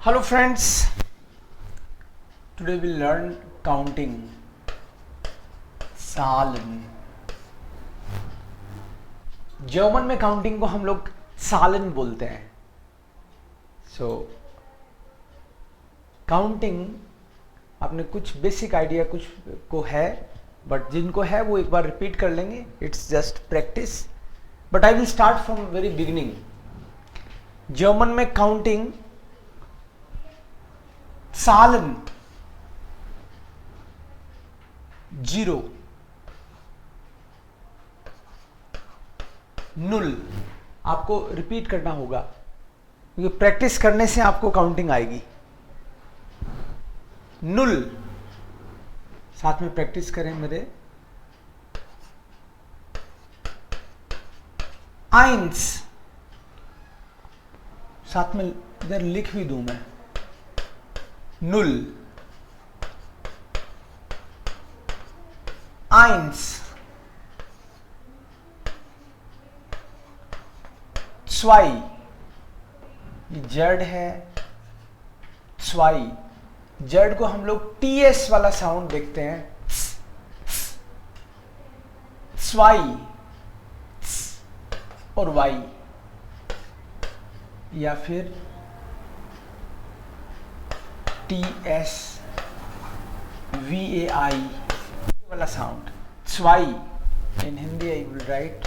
Hello friends, today we'll learn counting. सालन। German में counting को हम लोग सालन बोलते हैं। काउंटिंग आपने कुछ बेसिक आइडिया कुछ को है, बट जिनको है वो एक बार रिपीट कर लेंगे। It's just practice, but I will start from very beginning. German में काउंटिंग सालन 0 0 आपको रिपीट करना होगा, क्योंकि प्रैक्टिस करने से आपको काउंटिंग आएगी। 0 साथ में प्रैक्टिस करें मेरे। 1 साथ में इधर लिख भी दूं मैं। 0 1 2 ये जड़ है। 2 जड़ को हम लोग टीएस वाला साउंड देखते हैं। 2 और वाई, या फिर टीएस VAI वाला sound. 2 in Hindi I will write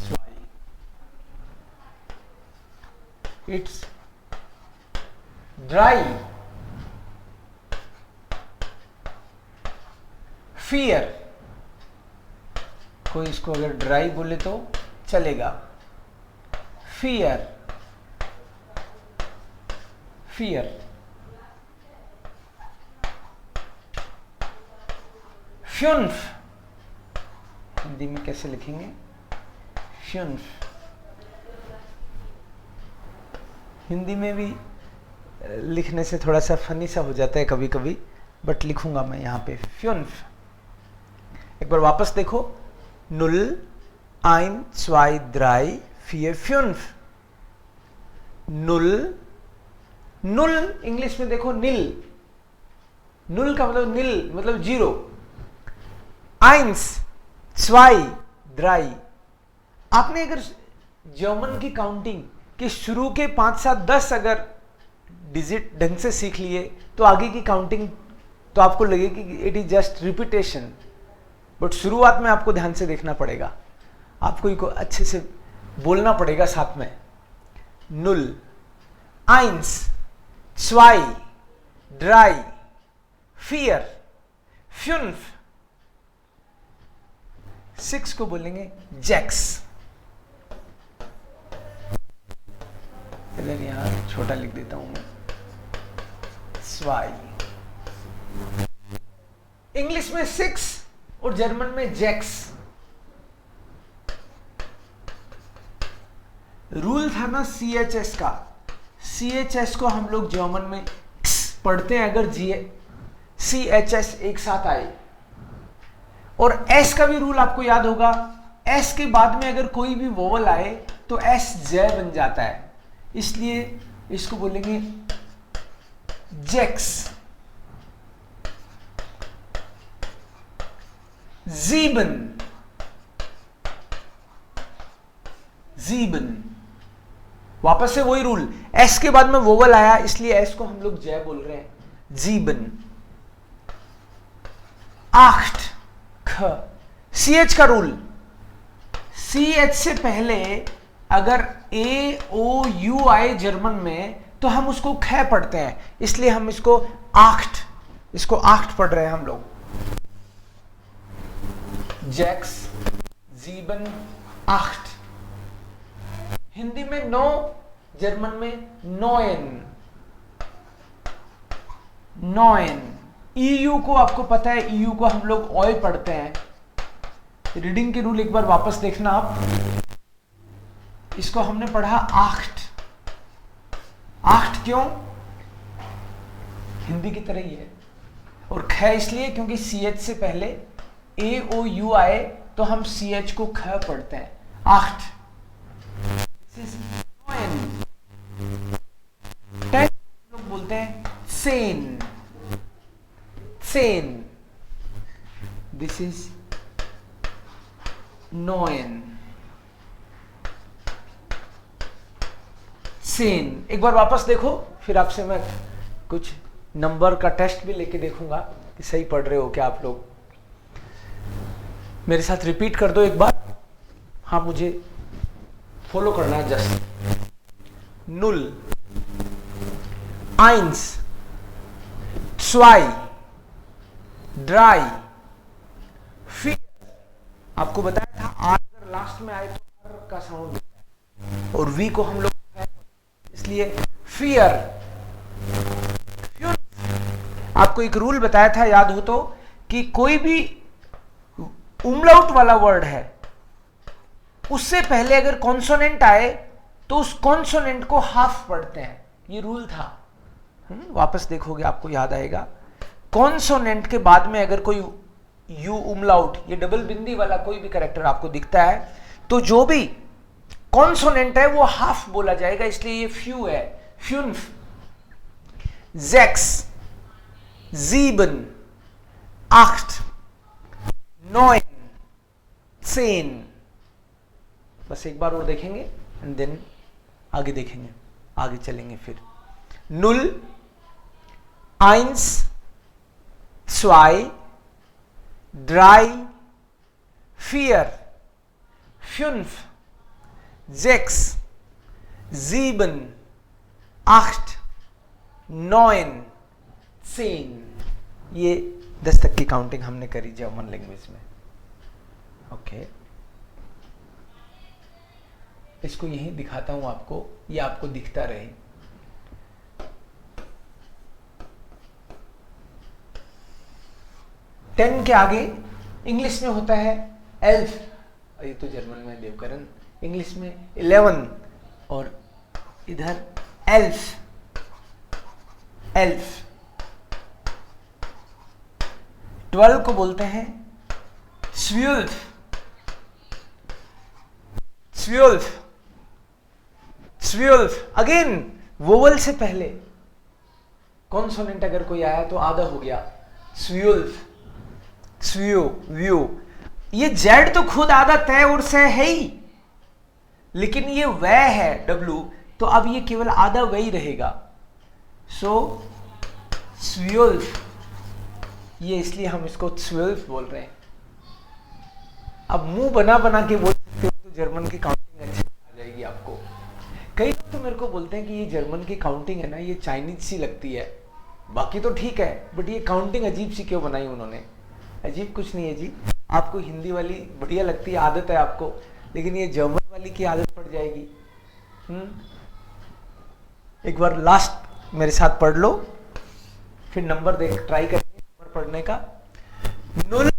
2। It's dry, fear. कोई इसको अगर ड्राई बोले तो चलेगा। Fear fear. फ्यून्फ हिंदी में कैसे लिखेंगे? फ्यून्फ। हिंदी में भी लिखने से थोड़ा सा फनी सा हो जाता है कभी कभी, बट लिखूंगा मैं यहाँ पे फ्यून्फ। एक बार वापस देखो। 0 1 2 3 4 5। 0 0 इंग्लिश में देखो नील। 0 का मतलब नील, मतलब 0। 1 2 3। आपने अगर जर्मन की काउंटिंग के शुरू के 5 7 10 अगर डिजिट ढंग से सीख लिए तो आगे की काउंटिंग तो आपको लगेगी कि it is just repetition, but शुरुआत में आपको ध्यान से देखना पड़ेगा। आपको इनको अच्छे से बोलना पड़ेगा साथ में। 0 1 2 3 4 5। 6 को बोलेंगे जैक्स। इधर यहां छोटा लिख देता हूं मैं। 2 इंग्लिश में 6 और जर्मन में जैक्स। रूल था ना CHS का। CHS को हम लोग जर्मन में पढ़ते हैं अगर CHS एक साथ आए। और S का भी रूल आपको याद होगा। S के बाद में अगर कोई भी वोवल आए तो S जय बन जाता है, इसलिए इसको बोलेंगे जैक्स। ज़ीबन ज़ीबन। वापस से वही रूल, एस के बाद में वोवल आया इसलिए एस को हम लोग जय बोल रहे हैं। ज़ीबन। 8 ख। CH का रूल, CH से पहले अगर AOU आए जर्मन में तो हम उसको ख पढ़ते हैं, इसलिए हम इसको 8 पढ़ रहे हैं हम लोग। जैक्स, ज़ीबन, 8। हिंदी में 9, जर्मन में 9। EU को आपको पता है, EU को हम लोग ऑय पढ़ते हैं। रीडिंग के रूल एक बार वापस देखना आप। इसको हमने पढ़ा 8 क्यों? हिंदी की तरह ही है। और ख इसलिए क्योंकि CH से पहले AOU आए तो हम CH को ख पढ़ते हैं। 8। बोलते हैं सेन, सेन, दिस इज नोएन, सेन। एक बार वापस देखो, फिर आपसे मैं कुछ नंबर का टेस्ट भी लेके देखूंगा कि सही पढ़ रहे हो क्या आप लोग। मेरे साथ रिपीट कर दो एक बार। हाँ, मुझे फॉलो करना है just. Null, ions, zwei, dry, फिर आपको बताया था आर अगर लास्ट में आए तो आर का साउंड होता है, और वी को हम लोग इसलिए फियर। आपको एक रूल बताया था, याद हो तो, कि कोई भी उमलाउट वाला वर्ड है उससे पहले अगर कॉन्सोनेंट आए तो उस कॉन्सोनेंट को हाफ पढ़ते हैं, ये रूल था। वापस देखोगे आपको याद आएगा। कॉन्सोनेंट के बाद में अगर कोई यू उमलाउट, ये डबल बिंदी वाला कोई भी कैरेक्टर आपको दिखता है तो जो भी कॉन्सोनेंट है वो हाफ बोला जाएगा, इसलिए ये फ्यू है, फ्यून्फ, जेक्स, ज़ीबन, आख्ट, नोइन, सेन। बस एक बार और देखेंगे एंड देन आगे देखेंगे, आगे चलेंगे फिर। Null, ions, zwei, drei, vier, fünf, sechs, sieben, acht, neun, 10। ये 10 तक की काउंटिंग हमने करी जर्मन लैंग्वेज में। ओके, इसको यहीं दिखाता हूं आपको, ये आपको दिखता रहे। टेन के आगे इंग्लिश में होता है एल्फ, ये तो जर्मन में देवकरण, इंग्लिश में 11, और इधर एल्फ, एल्फ। 12 को बोलते हैं स्व्युल्फ, स्व्युल्फ, स्व्युल्फ। अगेन वोवल से पहले कॉन्सोनेंट अगर कोई आया तो आधा हो गया, स्व्युल्फ, स्व्यू, व्यू। ये जेड तो खुद आधा तय और से है ही, लेकिन ये वह है डब्लू, तो अब ये केवल आधा वही रहेगा। सो स्व्युल्फ, ये इसलिए हम इसको स्व्युल्फ बोल रहे हैं। अब मुंह बना बना के बोल सकते हो तो जर्मन की काउंटिंग अच्छी आ जाएगी आपको। कई लोग तो मेरे को बोलते हैं कि ये जर्मन की काउंटिंग है ना, ये चाइनीज सी लगती है, बाकी तो ठीक है, बट ये काउंटिंग अजीब सी क्यों बनाई उन्होंने। अजीब कुछ नहीं है जी, आपको हिंदी वाली बढ़िया लगती है, आदत है आपको, लेकिन ये जर्मन वाली की आदत पड़ जाएगी। एक बार लास्ट मेरे साथ पढ़ लो, फिर नंबर देख ट्राई करेंगे नंबर पढ़ने का। Null,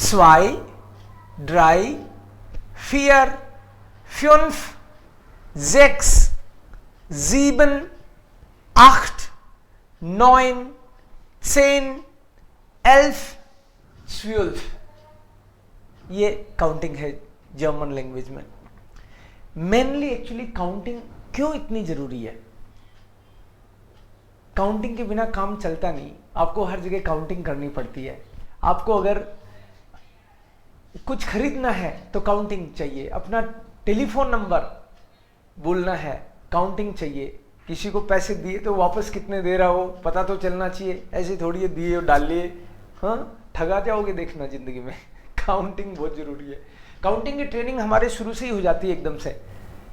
zwei, drei, vier, fünf, sechs, sieben, acht, neun, 10, 11, 12। ये काउंटिंग है जर्मन लैंग्वेज में। मेनली एक्चुअली काउंटिंग क्यों इतनी जरूरी है? काउंटिंग के बिना काम चलता नहीं, आपको हर जगह काउंटिंग करनी पड़ती है। आपको अगर कुछ खरीदना है तो काउंटिंग चाहिए, अपना टेलीफोन नंबर बोलना है काउंटिंग चाहिए, किसी को पैसे दिए तो वापस कितने दे रहा हो पता तो चलना चाहिए, ऐसे थोड़ी है दिए और डाल लिए, हाँ ठगा जाओगे देखना जिंदगी में। काउंटिंग बहुत जरूरी है। काउंटिंग की ट्रेनिंग हमारे शुरू से ही हो जाती है एकदम से।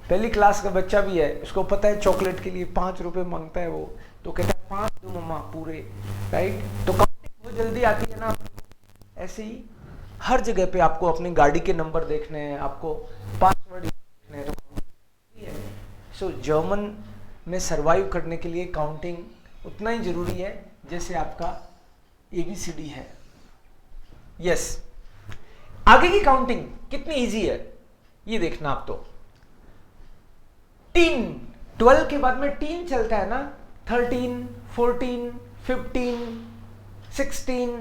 पहली क्लास का बच्चा भी है, उसको पता है चॉकलेट के लिए 5 रुपए मांगता है वो, तो कहता है 5 दो मम्मा पूरे, राइट। तो काउंटिंग बहुत जल्दी आती है ना। ऐसे ही हर जगह पे आपको अपनी गाड़ी के नंबर देखने हैं, आपको पासवर्ड देखने हैं, तो सो जर्मन में सरवाइव करने के लिए काउंटिंग उतना ही जरूरी है जैसे आपका ABCD है। यस, आगे की काउंटिंग कितनी इजी है ये देखना आप। तो 3, 12 के बाद में 3 चलता है ना, 13, 14, 15, 16,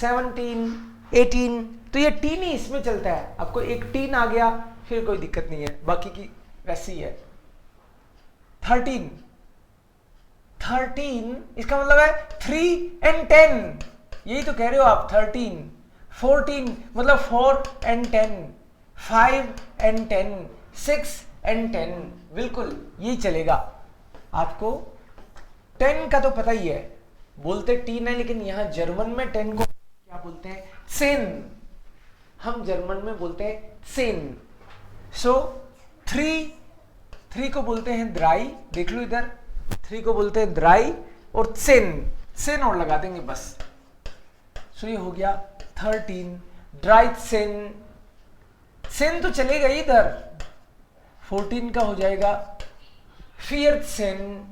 17, 18, तो ये 3 ही इसमें चलता है। आपको एक 3 आ गया फिर कोई दिक्कत नहीं है, बाकी की वैसी है। 13 इसका मतलब है 3 and 10, यही तो कह रहे हो आप। 13 14 मतलब 4 and 10, 5 and 10, 6 and 10, बिल्कुल यही चलेगा। आपको 10 का तो पता ही है, बोलते 10 है, लेकिन यहां जर्मन में 10 को क्या बोलते हैं? सेन। हम जर्मन में बोलते हैं सेन। सो 3 को बोलते हैं द्राई, देख लो इधर, 3 को बोलते हैं द्राई, और सेन और लगा देंगे बस। सो ये हो गया 13 ड्राई सेन तो चलेगा इधर। 14 का हो जाएगा फियर सेन,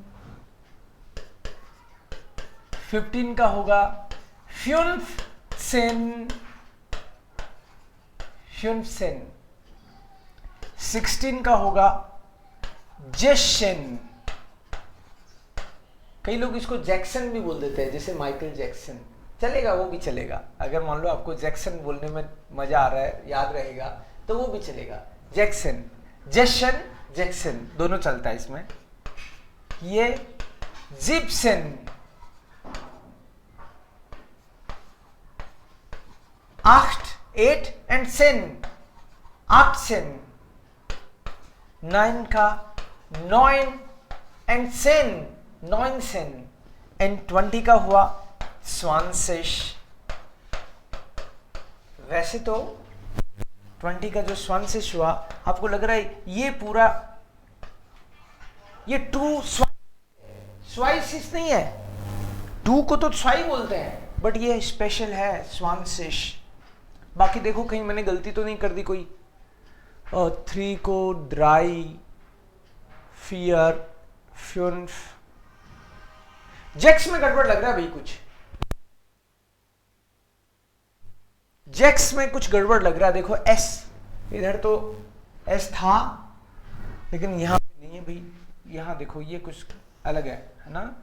15 का होगा फ्यून्फ सेन, 16 का होगा जेशन। कई लोग इसको जैक्सन भी बोल देते हैं, जैसे माइकल जैक्सन, चलेगा, वो भी चलेगा। अगर मान लो आपको जैक्सन बोलने में मजा आ रहा है, याद रहेगा, तो वो भी चलेगा। जैक्सन, जेशन, जैक्सन दोनों चलता है इसमें। ये जिप्सन, 8 and 10, 18, 9 का 9 and 10, 19, and 20 का हुआ 20। वैसे तो 20 का जो 20 हुआ, आपको लग रहा है ये पूरा, ये ट्रू स्वाइसिस नहीं है। 2 को तो स्वाई बोलते हैं, बट ये स्पेशल है 20। बाकी देखो कहीं मैंने गलती तो नहीं कर दी कोई। 3 को ड्राई, फियर, फ्यून्फ। जेक्स में गड़बड़ लग रहा है भाई, कुछ जेक्स में कुछ गड़बड़ लग रहा है। देखो एस, इधर तो एस था, लेकिन यहां पे नहीं है भाई। यहां देखो ये कुछ अलग है ना।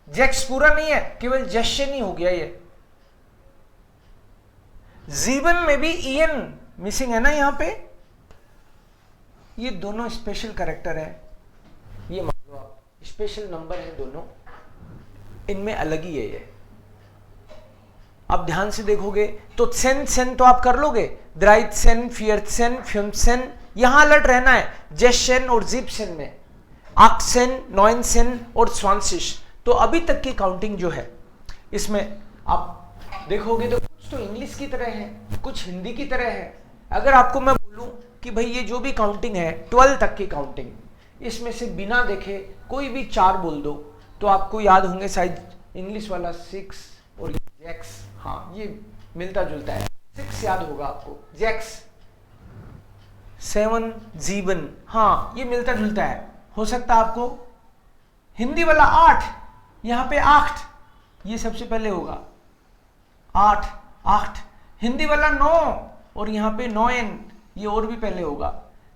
जेक्स पूरा नहीं है, केवल जेशन ही हो गया ये। जीवन में भी ईएन मिसिंग है ना यहां पे। ये दोनों स्पेशल कैरेक्टर है, ये मान लो आप, स्पेशल नंबर है दोनों, इनमें अलग ही है ये। आप ध्यान से देखोगे तो सेन तो आप कर लोगे, द्राइट सेन, फियर सेन, फ्यूम सेन, यहां अलर्ट रहना है। जेशन और जिप सेन में 8 9 और 20। तो अभी तक की काउंटिंग जो है, इसमें आप देखोगे तो कुछ तो इंग्लिश की तरह है, कुछ हिंदी की तरह है। अगर आपको मैं बोलूं कि भाई ये जो भी काउंटिंग है 12 तक की काउंटिंग, इसमें से बिना देखे कोई भी 4 बोल दो, तो आपको याद होंगे शायद इंग्लिश वाला 6 और जैक्स। हाँ, ये मिलता जुलता है। 6 याद होगा आपको, जैक्स। 7 जीवन, हाँ ये मिलता जुलता है। हो सकता है आपको हिंदी वाला 8, यहां पे 8, ये सबसे पहले होगा 8। हिंदी वाला 9 और यहां पे 9, ये और भी पहले होगा।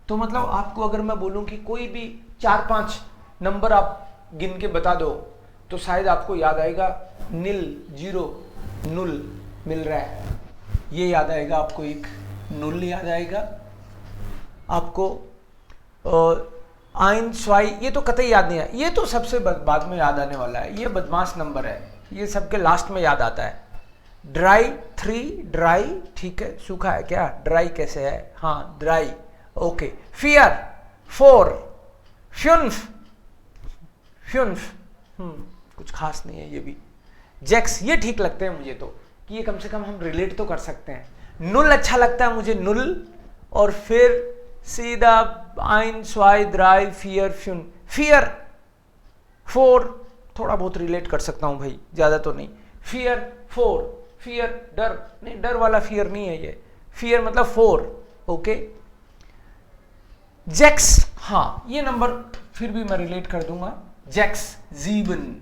तो मतलब आपको अगर मैं बोलूं कि कोई भी 4-5 नंबर आप गिन के बता दो, तो शायद आपको याद आएगा नील, 0, null मिल रहा है, ये याद आएगा आपको। एक null याद आएगा आपको। आइन स्वाई, ये तो कतई याद नहीं है, ये तो सबसे बाद में याद आने वाला है, ये बदमाश नंबर है, ये सबके लास्ट में याद आता है। ड्राई 3, ड्राई ठीक है, सूखा है क्या, ड्राई कैसे है, हाँ ड्राई, ओके। फियर 4, फ्यून्फ कुछ खास नहीं है ये भी। जैक्स, ये ठीक लगते हैं मुझे तो, कि ये कम से कम हम रिलेट तो कर सकते हैं। नुल अच्छा लगता है मुझे, नुल, और फिर सीधा आइन स्वाई द्राई फियर फ्यून। फियर 4 थोड़ा बहुत रिलेट कर सकता हूं भाई, ज्यादा तो नहीं। फियर 4, फियर डर नहीं, डर वाला फियर नहीं है ये, फियर मतलब 4, ओके। जैक्स, हाँ ये नंबर फिर भी मैं रिलेट कर दूंगा। जैक्स, जीवन।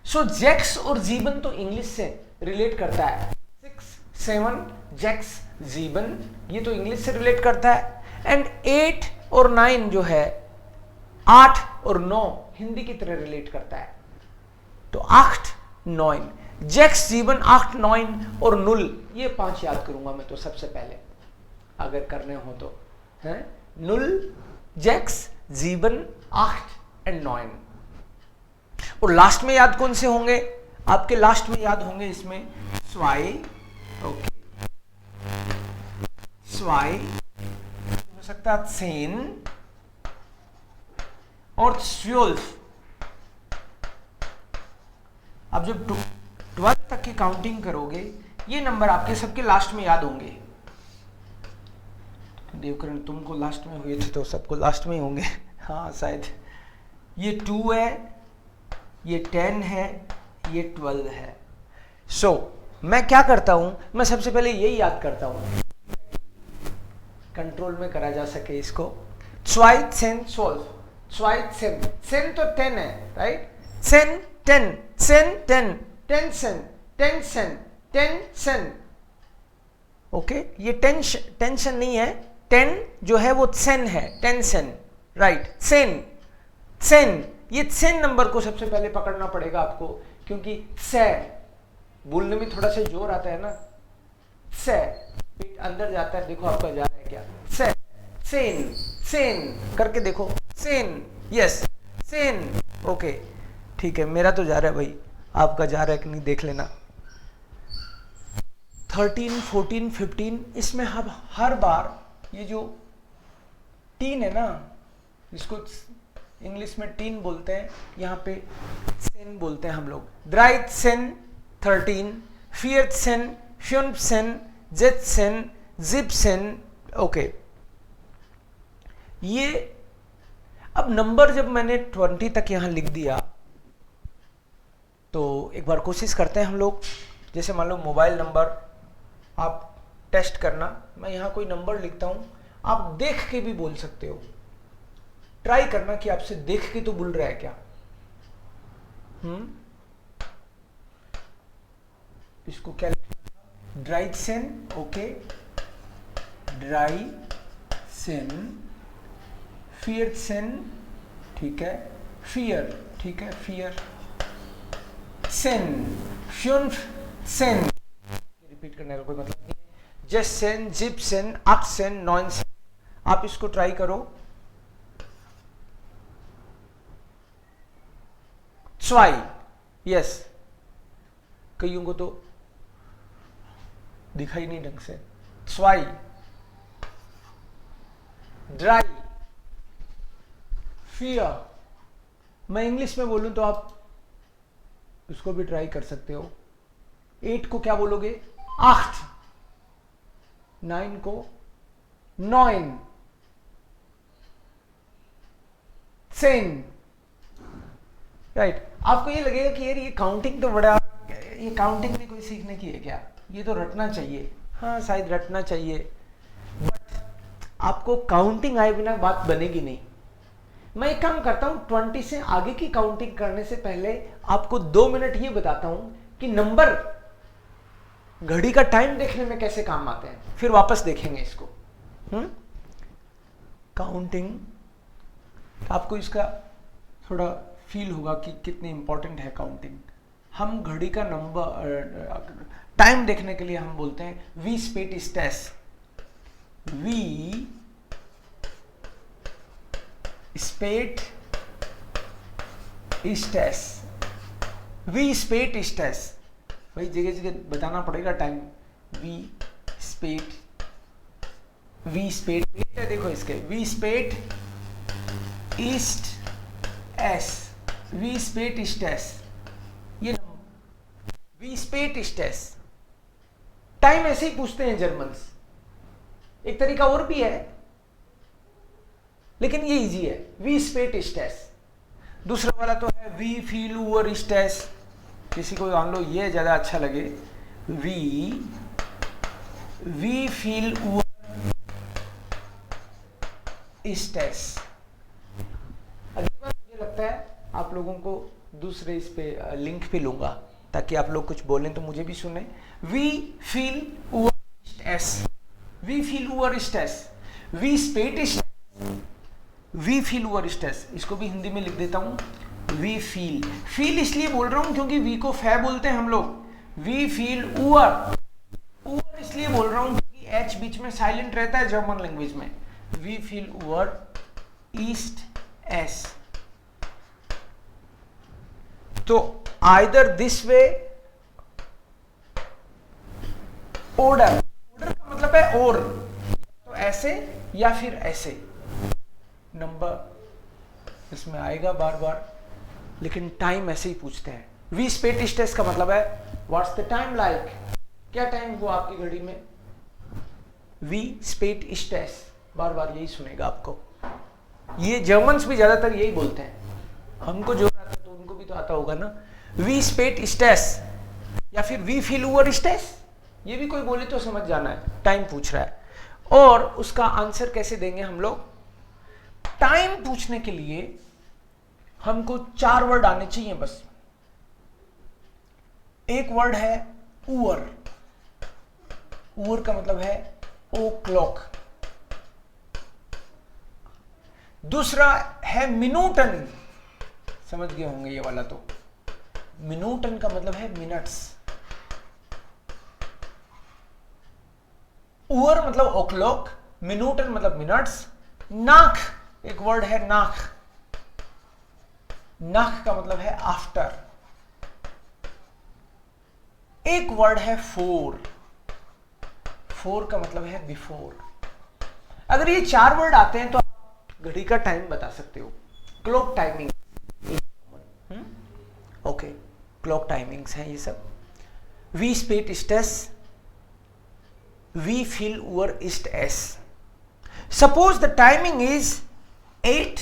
सो जैक्स और जीवन तो इंग्लिश से रिलेट करता है। 6, 7 जैक्स, जीवन, ये तो इंग्लिश से रिलेट करता है। एंड 8 और 9 जो है, 8 और 9 हिंदी की तरह रिलेट करता है। तो 8, 9, जैक्स, जीवन, 8, 9 और नुल, ये 5 याद करूंगा मैं तो सबसे पहले, अगर करने हो तो है। नुल, जैक्स, जीवन, 8, एंड 9। और लास्ट में याद कौन से होंगे आपके? लास्ट में याद होंगे इसमें स्वाई, ओके, स्वाई हो सकता है, सेन और स्व्योल्फ। अब जब 12 तक की काउंटिंग करोगे ये नंबर आपके सबके लास्ट में याद होंगे। देवकरण तुमको लास्ट में हुए थे तो सबको लास्ट में ही होंगे। हाँ शायद। ये 2 है, ये 10 है, ये 12 है। सो मैं क्या करता हूं, मैं सबसे पहले यही याद करता हूं, कंट्रोल में करा जा सके इसको। स्वाइट सेन सोल्व, स्वाइट सेन, सेन तो 10 है, राइट? सेन 10, सेन 10, 10 सेन, 10 सेन, 10 सेन, ओके। ये टेंशन नहीं है, 10 जो है वो सेन है, 10 सेन, राइट? सेन, सेन, ये सेन नंबर को सबसे पहले पकड़ना पड़ेगा आपको, क्योंकि से बोलने में थोड़ा सा जोर आता है ना, से पेट अंदर जाता है। देखो आपका जा रहा है क्या? से, सेन, सेन करके देखो, सेन, यस, सेन, ओके, ठीक है। मेरा तो जा रहा है भाई, आपका जा रहा है कि नहीं देख लेना। 13, 14, 15, इसमें हम हर बार ये जो 3 है ना, इसको इंग्लिश में 3 बोलते हैं, यहाँ पे सेन बोलते हैं हम लोग। द्राइट सेन 13, फियर्थ सेन, फ्युन्फ सेन, जेट सेन, जिप सेन, ओके। ये अब नंबर जब मैंने 20 तक यहाँ लिख दिया तो एक बार कोशिश करते हैं हम लोग। जैसे मान लो मोबाइल नंबर आप टेस्ट करना, मैं यहाँ कोई नंबर लिखता हूँ, आप देख के भी बोल सकते हो। ट्राई करना कि आपसे देख के तो बोल रहा है क्या। इसको क्या लिखना? ड्राइट सेन, ओके, ड्राई सेन, फियर सेन, ठीक है, फियर, ठीक है, फियर सेन, फ्युन्फ सेन, रिपीट करने का कोई मतलब नहीं है। जेस सेन, जिप सेन, अक्स सेन, नॉइन सेन, आप इसको ट्राई करो। स्वाई, यस, कईयों को तो दिखाई नहीं ढंग से। स्वाई, ड्राई, फियर। मैं इंग्लिश में बोलूं तो आप इसको भी ट्राई कर सकते हो। 8 को क्या बोलोगे? 8, 9 को 9, सेन, राइट। आपको ये लगेगा कि यार ये काउंटिंग तो बड़ा, ये काउंटिंग भी कोई सीखने की है क्या? ये तो रटना चाहिए। हाँ शायद रटना चाहिए, बट आपको काउंटिंग आए बिना बात बनेगी नहीं। मैं एक काम करता हूं, 20 से आगे की काउंटिंग करने से पहले आपको 2 मिनट ये बताता हूं कि नंबर घड़ी का टाइम देखने में कैसे काम आते हैं, फिर वापस देखेंगे इसको। काउंटिंग, आपको इसका थोड़ा फील होगा कि कितनी इंपॉर्टेंट है काउंटिंग। हम घड़ी का नंबर टाइम देखने के लिए हम बोलते हैं we स्पेट stays, we स्पेट stays, we स्पेट stays. भाई जगह जगह बताना पड़ेगा time. We spate, we spate, देखो इसके we spate east S, we स्पेट stays, ये वी स्पेट स्टेस। टाइम ऐसे ही पूछते हैं जर्मन्स। एक तरीका और भी है लेकिन ये इजी है, वी स्पेट स्टेस। दूसरा वाला तो है वी फील ओवर स्टेस, किसी को मान लो ये ज्यादा अच्छा लगे, वी फील ओवर स्टेस। अगली बार मुझे लगता है आप लोगों को दूसरे इस पे लिंक पे लूंगा ताकि आप लोग कुछ बोलें तो मुझे भी सुने। We feel over stays, we feel over stays, we स्पेट stays, we feel over stress. इसको भी हिंदी में लिख देता हूं, वी फील। फील इसलिए बोल रहा हूं क्योंकि वी को फै बोलते हैं हम लोग। वी फील ओवर, ओवर इसलिए बोल रहा हूं क्योंकि एच बीच में साइलेंट रहता है जर्मन लैंग्वेज में। वी फील ओवर ईस्ट एस, तो आइदर दिस वे, ऑर्डर, ऑर्डर का मतलब है और, तो ऐसे या फिर ऐसे नंबर इसमें आएगा बार बार, लेकिन टाइम ऐसे ही पूछते हैं। वी स्पेट स्टेस का मतलब है व्हाट्स द टाइम लाइक, क्या टाइम हुआ आपकी घड़ी में। वी स्पेट स्टेस बार बार यही सुनेगा आपको। ये जर्मन्स भी ज्यादातर यही बोलते हैं, हमको जो आता है तो उनको भी तो आता होगा ना। वी स्पेट स्टेस या फिर वी फील ओवर स्टेस, ये भी कोई बोले तो समझ जाना है, टाइम पूछ रहा है। और उसका आंसर कैसे देंगे हम लोग। टाइम पूछने के लिए हमको 4 वर्ड आने चाहिए बस। एक वर्ड है ओवर, ओवर का मतलब है ओ क्लॉक। दूसरा है मिनूटन, समझ गए होंगे ये वाला तो, मिनूटन का मतलब है मिनट्स। ओवर मतलब ओ क्लॉक, मिनूटन मतलब मिनट्स। नाक, एक वर्ड है नाक, नाक का मतलब है आफ्टर। एक वर्ड है फोर, फोर का मतलब है बिफोर। अगर ये 4 वर्ड आते हैं तो आप घड़ी का टाइम बता सकते हो। Clock timing, okay, clock timings हैं ये सब। We स्पेट stays, we feel over east S. Suppose the timing is 8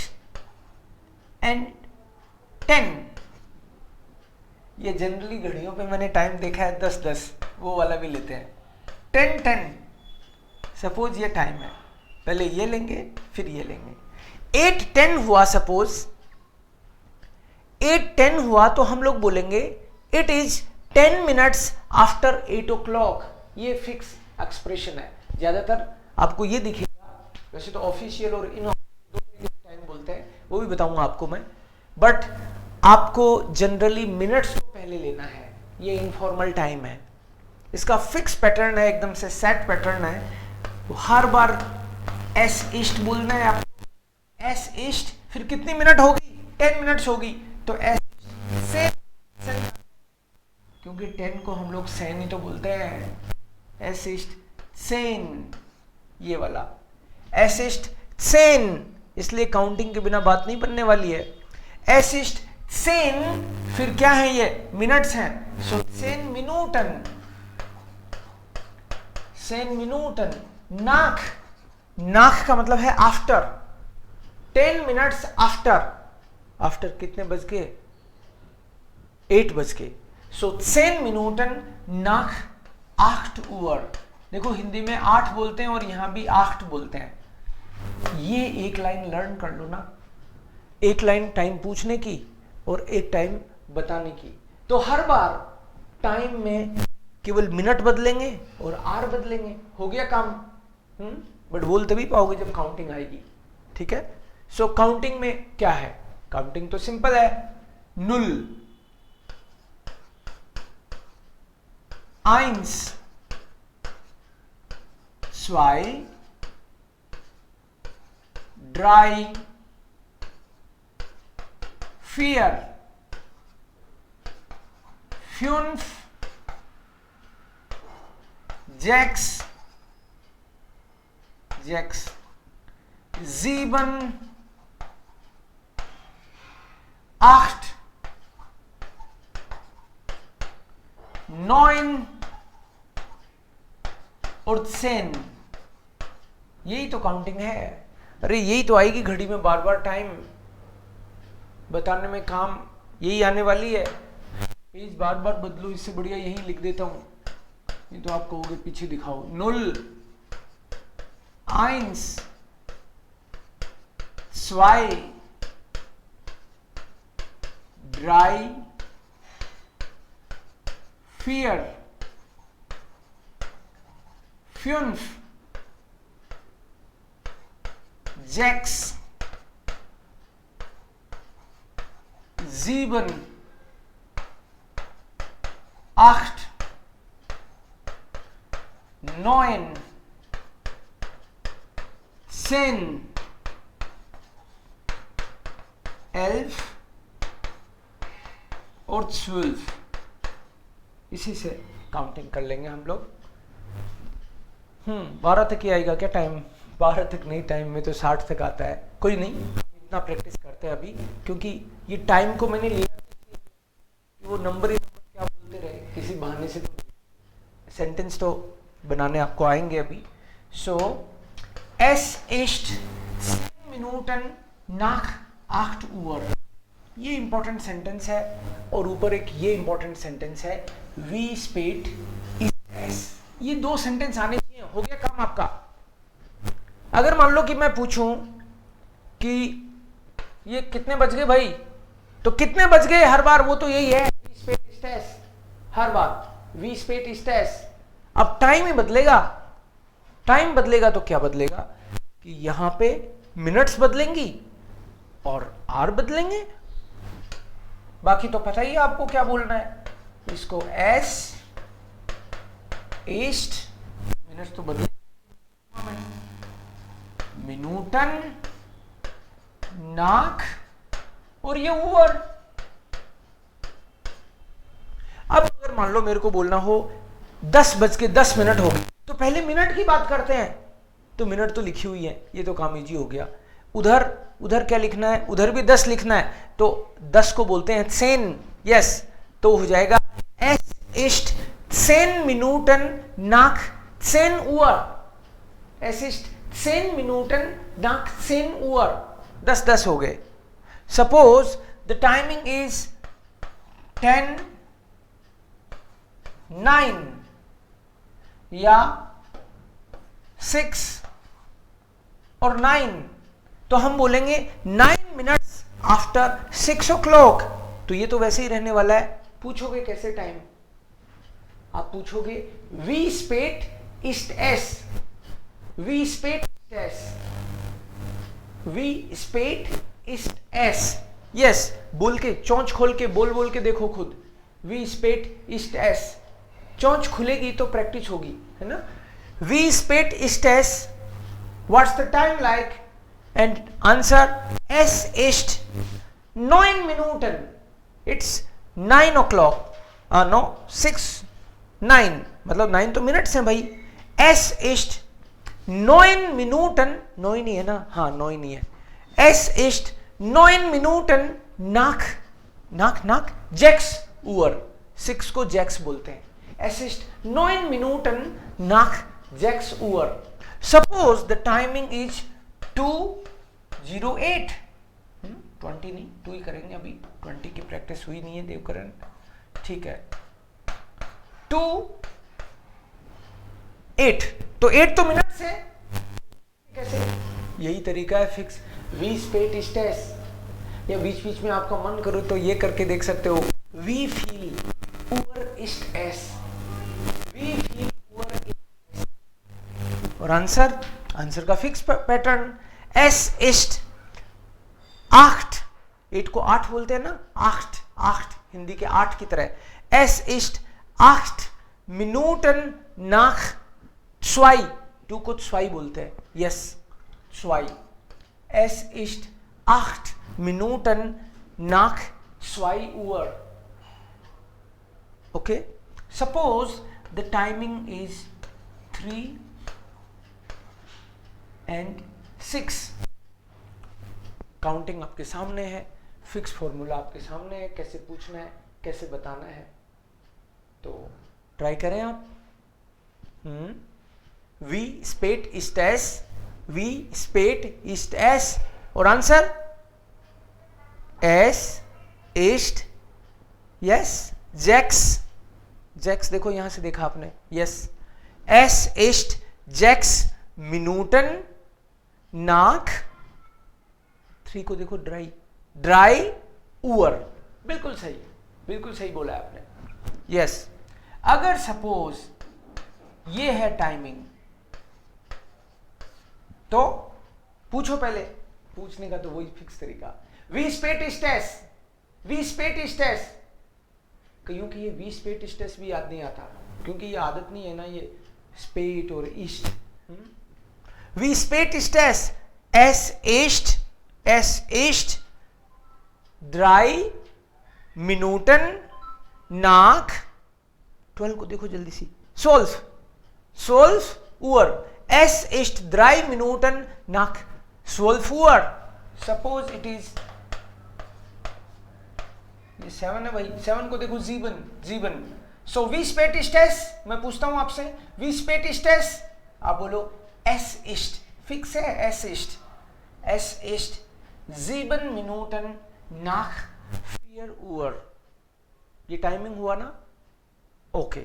and 10। ये जनरली घड़ियों पे मैंने टाइम देखा है 10-10, वो वाला भी लेते हैं। 10-10 सपोज ये टाइम है, पहले ये लेंगे फिर ये लेंगे। 8-10 हुआ, सपोज 8-10 हुआ तो हम लोग बोलेंगे it is 10 minutes after 8 o'clock। ये फिक्स एक्सप्रेशन है, ज्यादातर आपको ये दिखेगा। वैसे तो ऑफिशियल और इनऑफिशियल टाइम बोलते हैं, वो भी बताऊंगा आपको मैं, बट आपको जनरली मिनट्स को पहले लेना है। ये इनफॉर्मल टाइम है, इसका फिक्स पैटर्न है, एकदम से सेट पैटर्न है। तो हर बार एस ईस्ट बोलना है आपको, एस ईस्ट, फिर कितनी मिनट होगी, 10 मिनट्स होगी, तो एस से, क्योंकि 10 को हम लोग सेन ही तो बोलते हैं। एस ईस्ट सेन, ये वाला एस ईस्ट सेन, इसलिए काउंटिंग के बिना बात नहीं बनने वाली है। एस ईस्ट सेन, फिर क्या है ये, मिनट्स हैं, सो सेन मिनूटन, सेन मिनूटन। नाक, नाक का मतलब है आफ्टर, 10 मिनट्स आफ्टर, आफ्टर कितने बज गए, 8 बज गए, सो 10 मिनूटन नाक 8 उवर। देखो हिंदी में 8 बोलते हैं और यहां भी 8 बोलते हैं। ये एक लाइन लर्न कर लो ना, एक लाइन टाइम पूछने की और एक टाइम बताने की, तो हर बार टाइम में केवल मिनट बदलेंगे और आर बदलेंगे, हो गया काम। बट बोल तभी पाओगे जब काउंटिंग आएगी, ठीक है। सो काउंटिंग में क्या है, काउंटिंग तो सिंपल है, null, eins, zwei, drei, vier, fünf, sechs, sieben, 8, 9 और 10। यही तो काउंटिंग है। अरे यही तो आएगी घड़ी में बार बार टाइम बताने में काम, यही आने वाली है। पेज बार बार बदलो, इससे बढ़िया यही लिख देता हूं, ये तो आप कहोगे पीछे दिखाओ। Null, eins, zwei, drei, vier, fünf, sechs, sieben, 8, 9, 10, 11 और 12, इसी से काउंटिंग कर लेंगे हम लोग। 12 तक ही आएगा क्या टाइम? 12 तक नहीं, टाइम में तो 60 तक आता है। कोई नहीं, इतना प्रैक्टिस करते हैं अभी, क्योंकि ये टाइम को मैंने लिया कि वो नंबर ही नंबर क्या बोलते रहे, किसी बहाने से तो सेंटेंस तो बनाने आपको आएंगे अभी। सो es ist 10 Minuten nach 8 Uhr, ये इंपॉर्टेंट सेंटेंस है। और ऊपर एक ये इंपॉर्टेंट सेंटेंस है, wie spät ist es। ये दो सेंटेंस आने चाहिए, हो गया काम आपका। अगर मान लो कि मैं पूछूं कि ये कितने बज गए भाई, तो कितने बज गए हर बार वो तो यही है, wie spät ist es, हर बार wie spät ist es। अब टाइम ही बदलेगा, टाइम बदलेगा तो क्या बदलेगा कि यहां पे मिनट्स बदलेंगी और आर बदलेंगे। बाकी तो पता ही है आपको क्या बोलना है। इसको एस ईस्ट, मिनट्स तो बदले, मिनूटन नाक और ये ऊवर। अब अगर मान लो मेरे को बोलना हो 10:10 हो गए, तो पहले मिनट की बात करते हैं। तो मिनट तो लिखी हुई है, ये तो काम इजी हो गया। उधर क्या लिखना है? उधर भी 10 लिखना है, तो 10 को बोलते हैं 10। यस, तो हो जाएगा es ist 10 Minuten nach 10 Uhr। es ist 10 Minuten nach 10 Uhr। 10 हो गए। सपोज द टाइमिंग इज 10:09 या 6 और 9, तो हम बोलेंगे 9 मिनट्स आफ्टर 6 o'clock। तो ये तो वैसे ही रहने वाला है। पूछोगे कैसे टाइम? आप पूछोगे wie spät ist es, wie spät ist es, wie spät ist es। Yes, बोल के, चोंच खोल के बोल के देखो खुद, wie spät ist es। चोंच खुलेगी तो प्रैक्टिस होगी, है ना। wie spät ist es, what's the time like, and answer es ist 9 Minuten, it's 9 o'clock, no 6 9, मतलब 9 तो मिनट्स हैं भाई। es ist 9 Minuten, 9 ही है ना, हाँ 9 ही है। es ist 9 Minuten nach 6 Uhr, 6 को जैक्स बोलते हैं। es ist 9 Minuten nach 6 Uhr। Suppose the timing is 2:08, 20 नहीं, 2 ही करेंगे अभी, 20 की प्रैक्टिस हुई नहीं है देवकरण, ठीक है। 2:08, तो 8 तो मिनट से, कैसे? यही तरीका है fix, wie spät ist es, या बीच बीच में आपका मन करो तो ये करके देख सकते हो, wie viel Uhr ist es, wie viel Uhr ist es। और आंसर का फिक्स पैटर्न, es ist 8, 8 को 8 बोलते हैं ना, 8 हिंदी के 8 की तरह। es ist 8 Minuten nach 2, 2 को 2 बोलते हैं, yes 2। es ist 8 Minuten nach 2 Uhr। okay, suppose the timing is 3:06। Counting आपके सामने है, फिक्स फॉर्मूला आपके सामने है, कैसे पूछना है, कैसे बताना है, तो ट्राई करें आप। wie spät ist es, wie spät ist es, और आंसर es ist, यस 6, देखो यहां से देखा आपने, yes es ist 6 Minuten nach, 3 को देखो ड्राई Uhr, बिल्कुल सही बोला आपने, यस। अगर सपोज ये है टाइमिंग, तो पूछो पहले, पूछने का तो वही फिक्स तरीका, wie spät ist es, wie spät ist es। कईयों की ये wie spät ist es भी याद नहीं आता, क्योंकि ये आदत नहीं है ना, ये spät और ist। wie spät ist es, es ist 3 मिनूटन नाक, 12 को देखो जल्दी सी, 12 Uhr, es ist 3 Minuten nach 12 Uhr. Suppose it is, ये 7 है भाई, 7 को देखो जीवन. So wie spät ist es? मैं पूछता हूं आपसे, wie spät ist es? आप बोलो es ist, फिक्स है, es ist 7 Minuten nach 4 Uhr. ये टाइमिंग हुआ ना? ओके,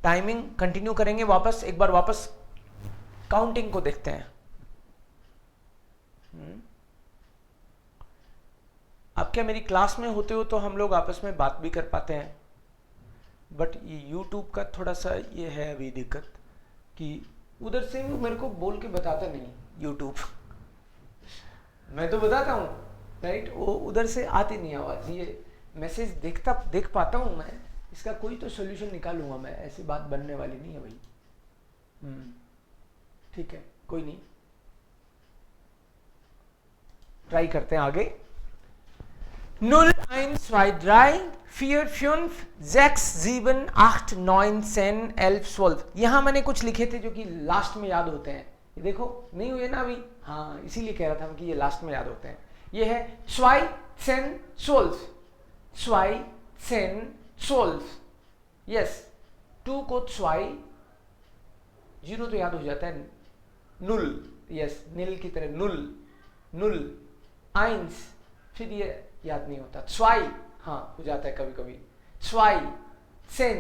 टाइमिंग कंटिन्यू करेंगे वापस, एक बार वापस काउंटिंग को देखते हैं. आप क्या मेरी क्लास में होते हो तो हम लोग आपस में बात भी कर पाते हैं, बट यूट्यूब का थोड़ा सा ये है अभी दिक्कत कि उधर से मेरे को बोल के बताता नहीं यूट्यूब. मैं तो बताता हूँ राइट, वो उधर से आती नहीं आवाज. ये मैसेज देख पाता हूँ मैं, इसका कोई तो सोल्यूशन निकालूंगा मैं, ऐसी बात बनने वाली नहीं है भाई. ठीक है, कोई नहीं, ट्राई करते हैं आगे. 0, 1, 2, 3, 4, 5, 6, 7, 8, 9, 10, 11, 12. यहां मैंने कुछ लिखे थे जो कि लास्ट में याद होते हैं. ये देखो नहीं हुए ना अभी, हाँ इसीलिए कह रहा था कि ये लास्ट में याद होते हैं. ये है 2, 10, 12, 2, 10, 12. यस, 2 को 2, 0 तो याद हो जाता है, 0, यस नील की तरह 0, 1, फिर ये याद नहीं होता, 2, हाँ हो जाता है कभी कभी, 2, 10,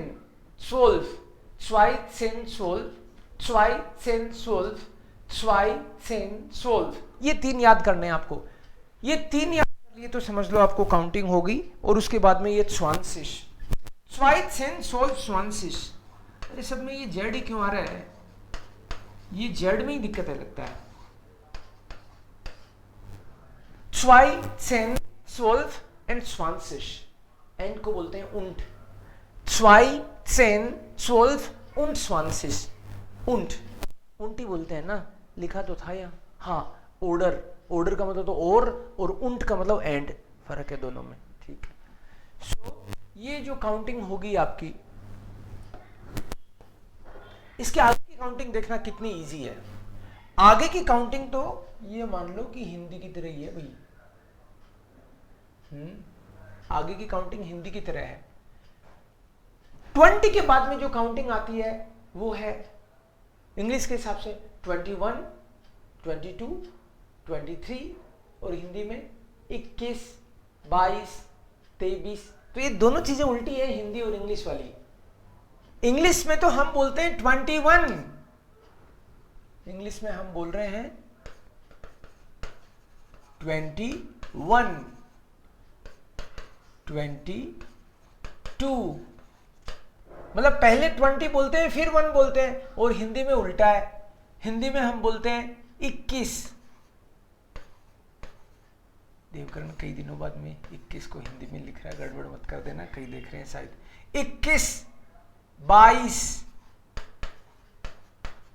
12, 2, 10, 12, 2, 10, 12, 2, 10, 12. ये 3 याद करने हैं आपको. ये 3 याद कर लिए तो समझ लो आपको काउंटिंग होगी. और उसके बाद में ये 20, 2, 10, 12, 20. अरे सब में ये जेड ही क्यों आ रहा है? ये जेड में ही दिक्कत है लगता है. 2, 10, 12 and 20. एंड को बोलते हैं उंट. 2, 10, 12 und 20. उंट ही बोलते हैं ना, लिखा तो था यहाँ. हाँ, ऑर्डर का मतलब तो और उंट का मतलब एंड, फर्क है दोनों में. ठीक है. सो ये जो काउंटिंग होगी आपकी, इसके आगे की काउंटिंग देखना कितनी इजी है. आगे की काउंटिंग तो ये मान लो कि हिंदी की तरह ही है भाई. आगे की काउंटिंग हिंदी की तरह है. 20 के बाद में जो काउंटिंग आती है वो है इंग्लिश के हिसाब से 21, 22, 23 और हिंदी में 21, 22, 23. तो ये दोनों चीजें उल्टी है, हिंदी और इंग्लिश वाली. इंग्लिश में तो हम बोलते हैं 21, इंग्लिश में हम बोल रहे हैं 21, 22. मतलब पहले 20 बोलते हैं फिर 1 बोलते हैं, और हिंदी में उल्टा है. हिंदी में हम बोलते हैं 21. देवकरण कई दिनों बाद में 21 को हिंदी में लिख रहा है, गड़बड़ मत कर देना, कई देख रहे हैं शायद. 21, 22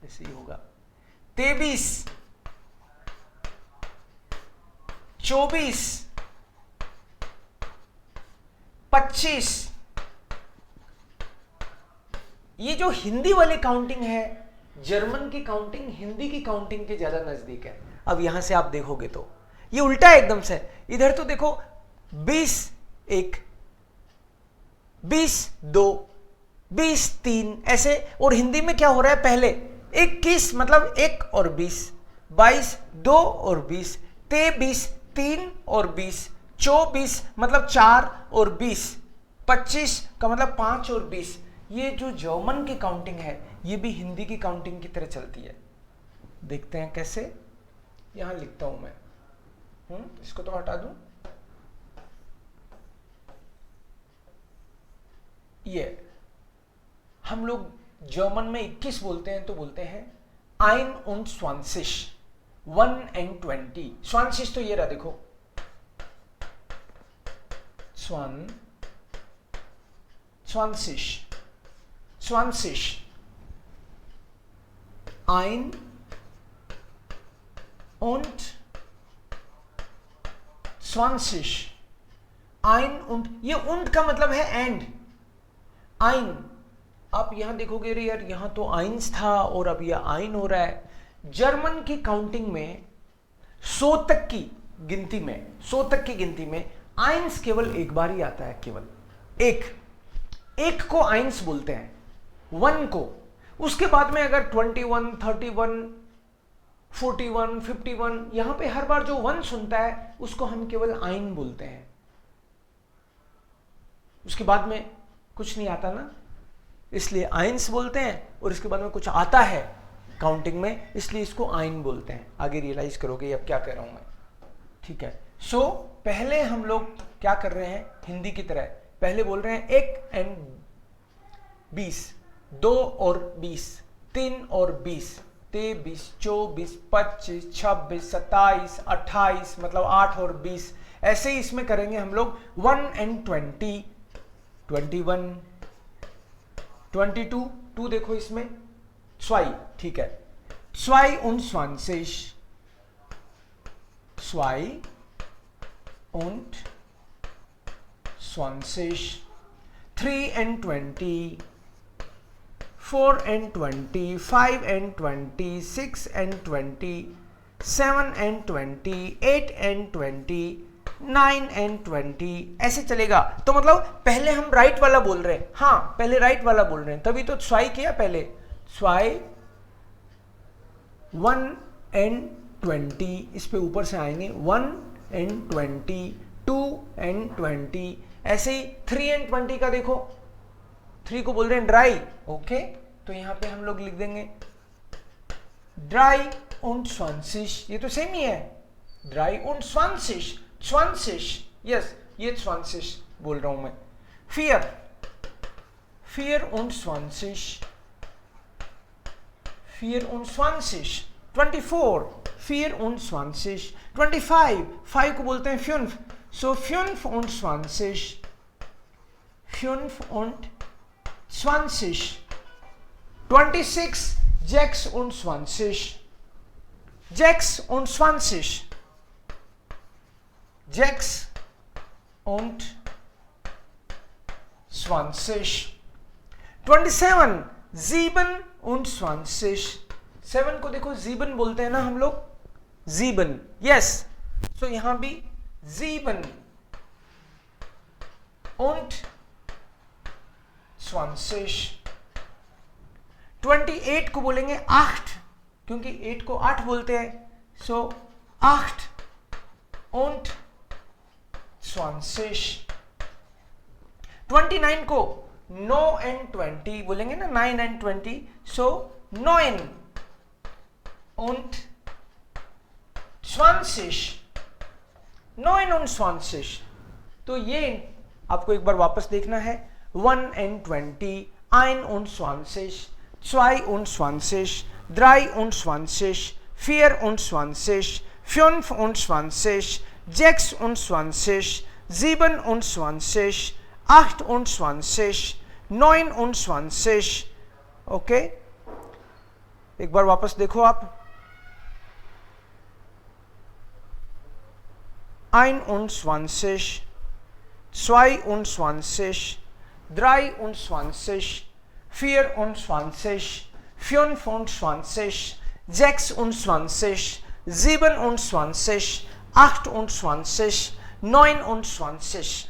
ऐसे ही होगा. 23, 24, 25. ये जो हिंदी वाली काउंटिंग है, जर्मन की काउंटिंग हिंदी की काउंटिंग के ज्यादा नजदीक है. अब यहां से आप देखोगे तो ये उल्टा है एकदम से. इधर तो देखो 20, 1, 20, 2, 20, 3 ऐसे. और हिंदी में क्या हो रहा है, पहले 21 मतलब 1 और 20, 22 2 और 20, 23 3 और 20, 24 मतलब 4 और 20, 25 का मतलब 5 और 20. ये जो जर्मन की काउंटिंग है ये भी हिंदी की काउंटिंग की तरह चलती है. देखते हैं कैसे. यहां लिखता हूं मैं, इसको तो हटा दूं. ये हम लोग जर्मन में 21 बोलते हैं तो बोलते हैं 21, 1 and 20. 20 तो ये रहा देखो, 20, 20, 1 und 20, आइन उंट, ये उंट का मतलब है एंड, आइन। आप यहां देखोगे रे यार, यहां तो आइंस था और अब यह आइन हो रहा है। जर्मन की काउंटिंग में 100 तक की गिनती में, 100 तक की गिनती में आइंस केवल एक बार ही आता है, केवल एक को आइंस बोलते हैं, 1 को। उसके बाद में अगर 21, 31, 41, 51, यहां पे हर बार जो 1 सुनता है उसको हम केवल आइन बोलते हैं। उसके बाद में कुछ नहीं आता ना, इसलिए आइंस बोलते हैं, और इसके बाद में कुछ आता है काउंटिंग में, इसलिए इसको आइन बोलते हैं। आगे रियलाइज करोगे अब क्या कह रहा हूं मैं, ठीक है। सो पहले हम लोग क्या कर रहे हैं, हिंदी की तरह पहले बोल रहे हैं 1 एंड 20, 2 और 20, 3 और 20, 23, 24, 25, 26, 27, 28, मतलब 8 और 20। ऐसे ही इसमें करेंगे हम लोग 1 एंड 20, 21, 22, 2 देखो इसमें 2, ठीक है, 22, 22, 3 and 20, 4 and 20, 5 and 20, 6 and 20, 7 and 20, 8 and 20, 9 and 20, ऐसे चलेगा। तो मतलब पहले हम राइट वाला बोल रहे हैं, हाँ पहले राइट वाला बोल रहे हैं, तभी तो स्वाई किया पहले, स्वाई 1 and 20, इस पे ऊपर से आएंगे 1 and 20, 2 and 20, ऐसे ही 3 and 20 का देखो, 3 को बोल रहे हैं ड्राई, ओके, तो यहां पे हम लोग लिख देंगे ड्राई und 20, ये तो सेम ही है, ड्राई und 20, 20, यस ये 20 बोल रहा हूं मैं। 4 und 20, 4 und 20, 24, 4 und 20, 25, 5 को बोलते हैं 5, so 25, 25, 26, 26, 26, 26, 27, 27, 7 को देखो जीबन बोलते हैं ना हम लोग, जीबन, यस, सो यहां भी जीबन und 20, 28 को बोलेंगे 8, क्योंकि 8 को 8 बोलते हैं, सो 8 und 20, 29 को 9 and 20 बोलेंगे ना, 9 and 20, सो 9 und 20, 9 und 20। तो ये आपको एक बार वापस देखना है, 1 and 20, 1 und 20, 2 und 20, 3 und 20, 4 und 20, 5 und 20, 6 und 20, 7 und 20, 8 und 20, 9 und 20, okay. एक बार वापस देखो आप, 21, 22, 23, 24, 25, 26, 27, 28, 29।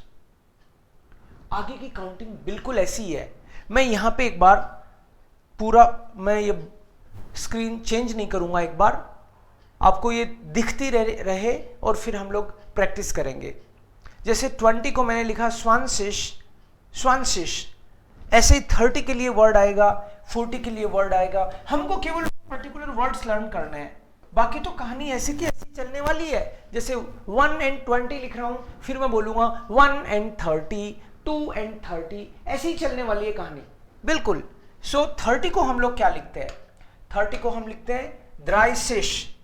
आगे की काउंटिंग बिल्कुल ऐसी ही है। मैं यहां पे एक बार पूरा, मैं ये स्क्रीन चेंज नहीं करूंगा, एक बार आपको ये दिखती रहे और फिर हम लोग प्रैक्टिस करेंगे। जैसे 20 को मैंने लिखा 20, ऐसे ही 30 के लिए वर्ड आएगा, 40 के लिए वर्ड आएगा। हमको केवल पर्टिकुलर वर्ड्स लर्न करने हैं, बाकी तो कहानी ऐसी की ऐसी चलने वाली है। जैसे 1 and 20 लिख रहा हूं, फिर मैं बोलूंगा 1 and 30, 2 and 30, ऐसी ही चलने वाली है कहानी, बिल्कुल। सो 30 को हम लोग क्या लिखते हैं, 30 को हम लिखते हैं द्राइसिश,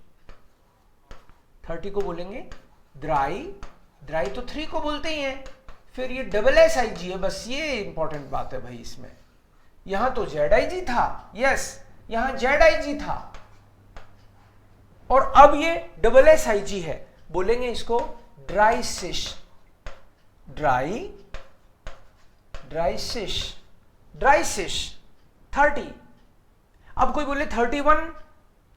30 को बोलेंगे द्राई, द्राई तो 3 को बोलते ही हैं। फिर ये SSIG है, बस ये इंपॉर्टेंट बात है भाई इसमें। यहां तो ZIG था, यस यहां ZIG था, और अब ये SSIG है, बोलेंगे इसको ड्राइसिश, ड्राई, ड्राइसिश, ड्राइसिश 30। अब कोई बोले 31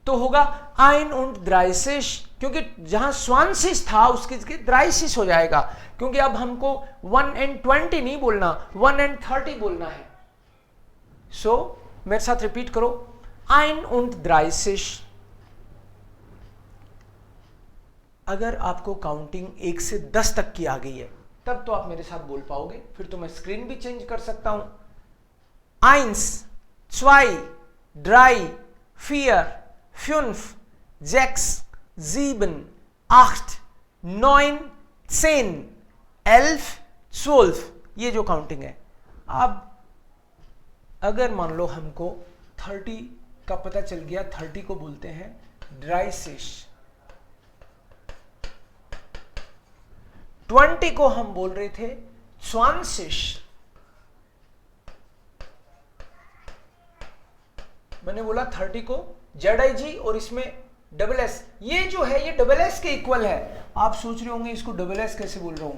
तो होगा आइन und ड्राइसिश, क्योंकि जहां स्वांसिस था उसके ड्राइसिस हो जाएगा, क्योंकि अब हमको 1 and 20 नहीं बोलना, 1 and 30 बोलना है। सो मेरे साथ रिपीट करो, आइन und ड्राइसिश। अगर आपको काउंटिंग 1 से 10 तक की आ गई है तब तो आप मेरे साथ बोल पाओगे, फिर तो मैं स्क्रीन भी चेंज कर सकता हूं। 1, 2, 3, 4, 5, 6, 7, 8, 9, 10, 11, 12, ये जो काउंटिंग है। अब अगर मान लो हमको 30 का पता चल गया, 30 को बोलते हैं ड्राइसिश, 20 को हम बोल रहे थे स्वांसिश, मैंने बोला 30 को ZIG और इसमें डबल एस, ये जो है ये डबल एस के इक्वल है। आप सोच रहे होंगे इसको डबल एस कैसे बोल रहा हूं,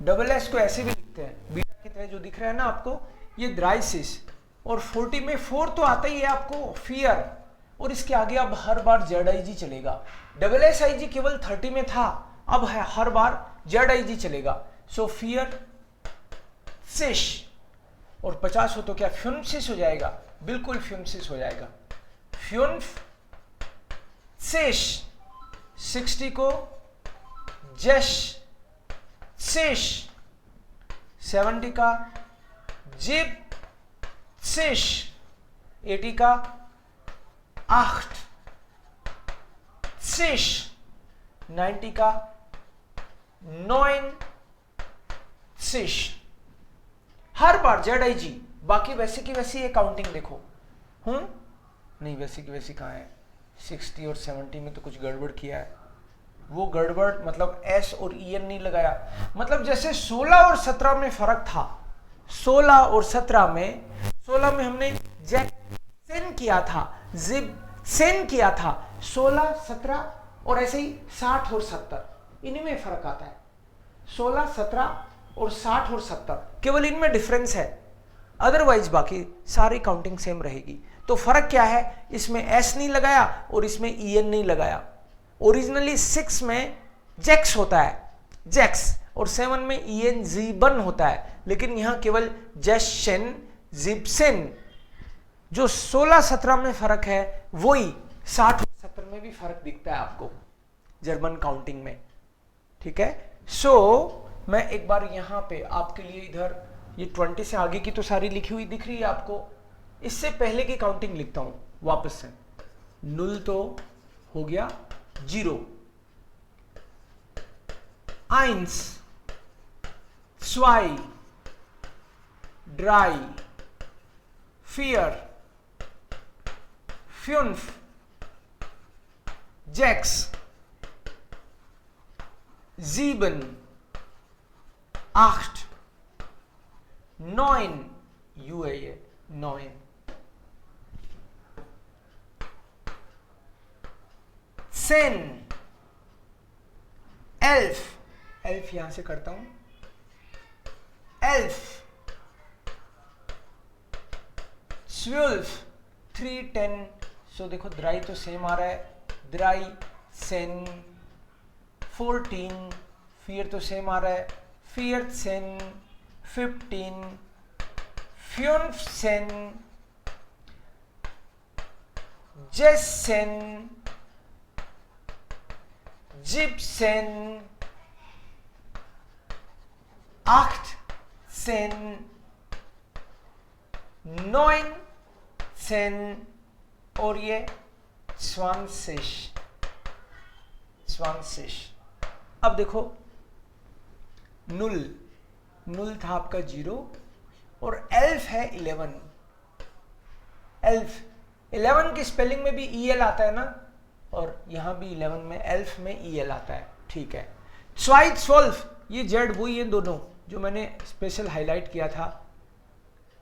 डबल एस को ऐसे भी लिखते हैं बीटा की तरह, जो दिख रहा है ना आपको ये ड्राइसिस, और 40 में 4 तो आता ही है आपको, फियर, और इसके आगे अब हर बार ZIG चलेगा। डबल एस IG केवल 30 में था, अब है हर बार ZIG चलेगा। सो फियर सिश, और 50 हो तो क्या फ्यूनसिस हो जाएगा, बिल्कुल फ्यूनसिस हो जाएगा, फ्यूनफ सिश। 60 को जश सिश, 70 का जिब सिश, 80 का आठ सिश, 90 का 9 सिश। हर बार ZIG, बाकी वैसे की वैसी ये काउंटिंग देखो। नहीं वैसी की वैसी कहाँ है, 60 और 70 में तो कुछ गड़बड़ किया है, वो गड़बड़ मतलब S और EN नहीं लगाया, मतलब जैसे 16 और 17 में फर्क था, 16 और 17 में, 16 में हमने जैक्सन किया था, जिब्सन किया था, 16, 17 और ऐसे ही 60 और 70, इनमें फर्क आता है। 16, 17 और 60 और 70 केवल इनमें डिफरेंस है, अदरवाइज बाकी सारी काउंटिंग सेम रहेगी। तो फर्क क्या है, इसमें S नहीं लगाया और इसमें EN नहीं लगाया। ओरिजिनली 6 में जैक्स होता है, जैक्स, और 7 में EN जीबन होता है, लेकिन यहां केवल जैशन जिब्सन। जो 16, 17 में फर्क है वही 60 और 70 में भी फर्क दिखता है आपको जर्मन काउंटिंग में, ठीक है। सो मैं एक बार यहां पे आपके लिए इधर ये 20 से आगे की तो सारी लिखी हुई दिख रही है आपको, इससे पहले की काउंटिंग लिखता हूं वापस से। 0 तो हो गया 0, 1, 2, 3, 4, 5, 6, 7, 8, 9, यू है ये 9, 10, 11, 11 यहां से करता हूं, 11, 12, 3, 10। सो देखो द्राई तो सेम आ रहा है, द्राई सेन, 14, फिर तो सेम आ रहा है, 14, 15, 15, जेसन, जिप्सन, 18, 19 और ये 20। अब देखो 0 था आपका 0 और 11 है 11। 11 की स्पेलिंग में भी EL आता है ना, और यहां भी 11 में 11 में EL आता है, ठीक है। 12 ये जेड वही है दोनों जो मैंने स्पेशल हाईलाइट किया था,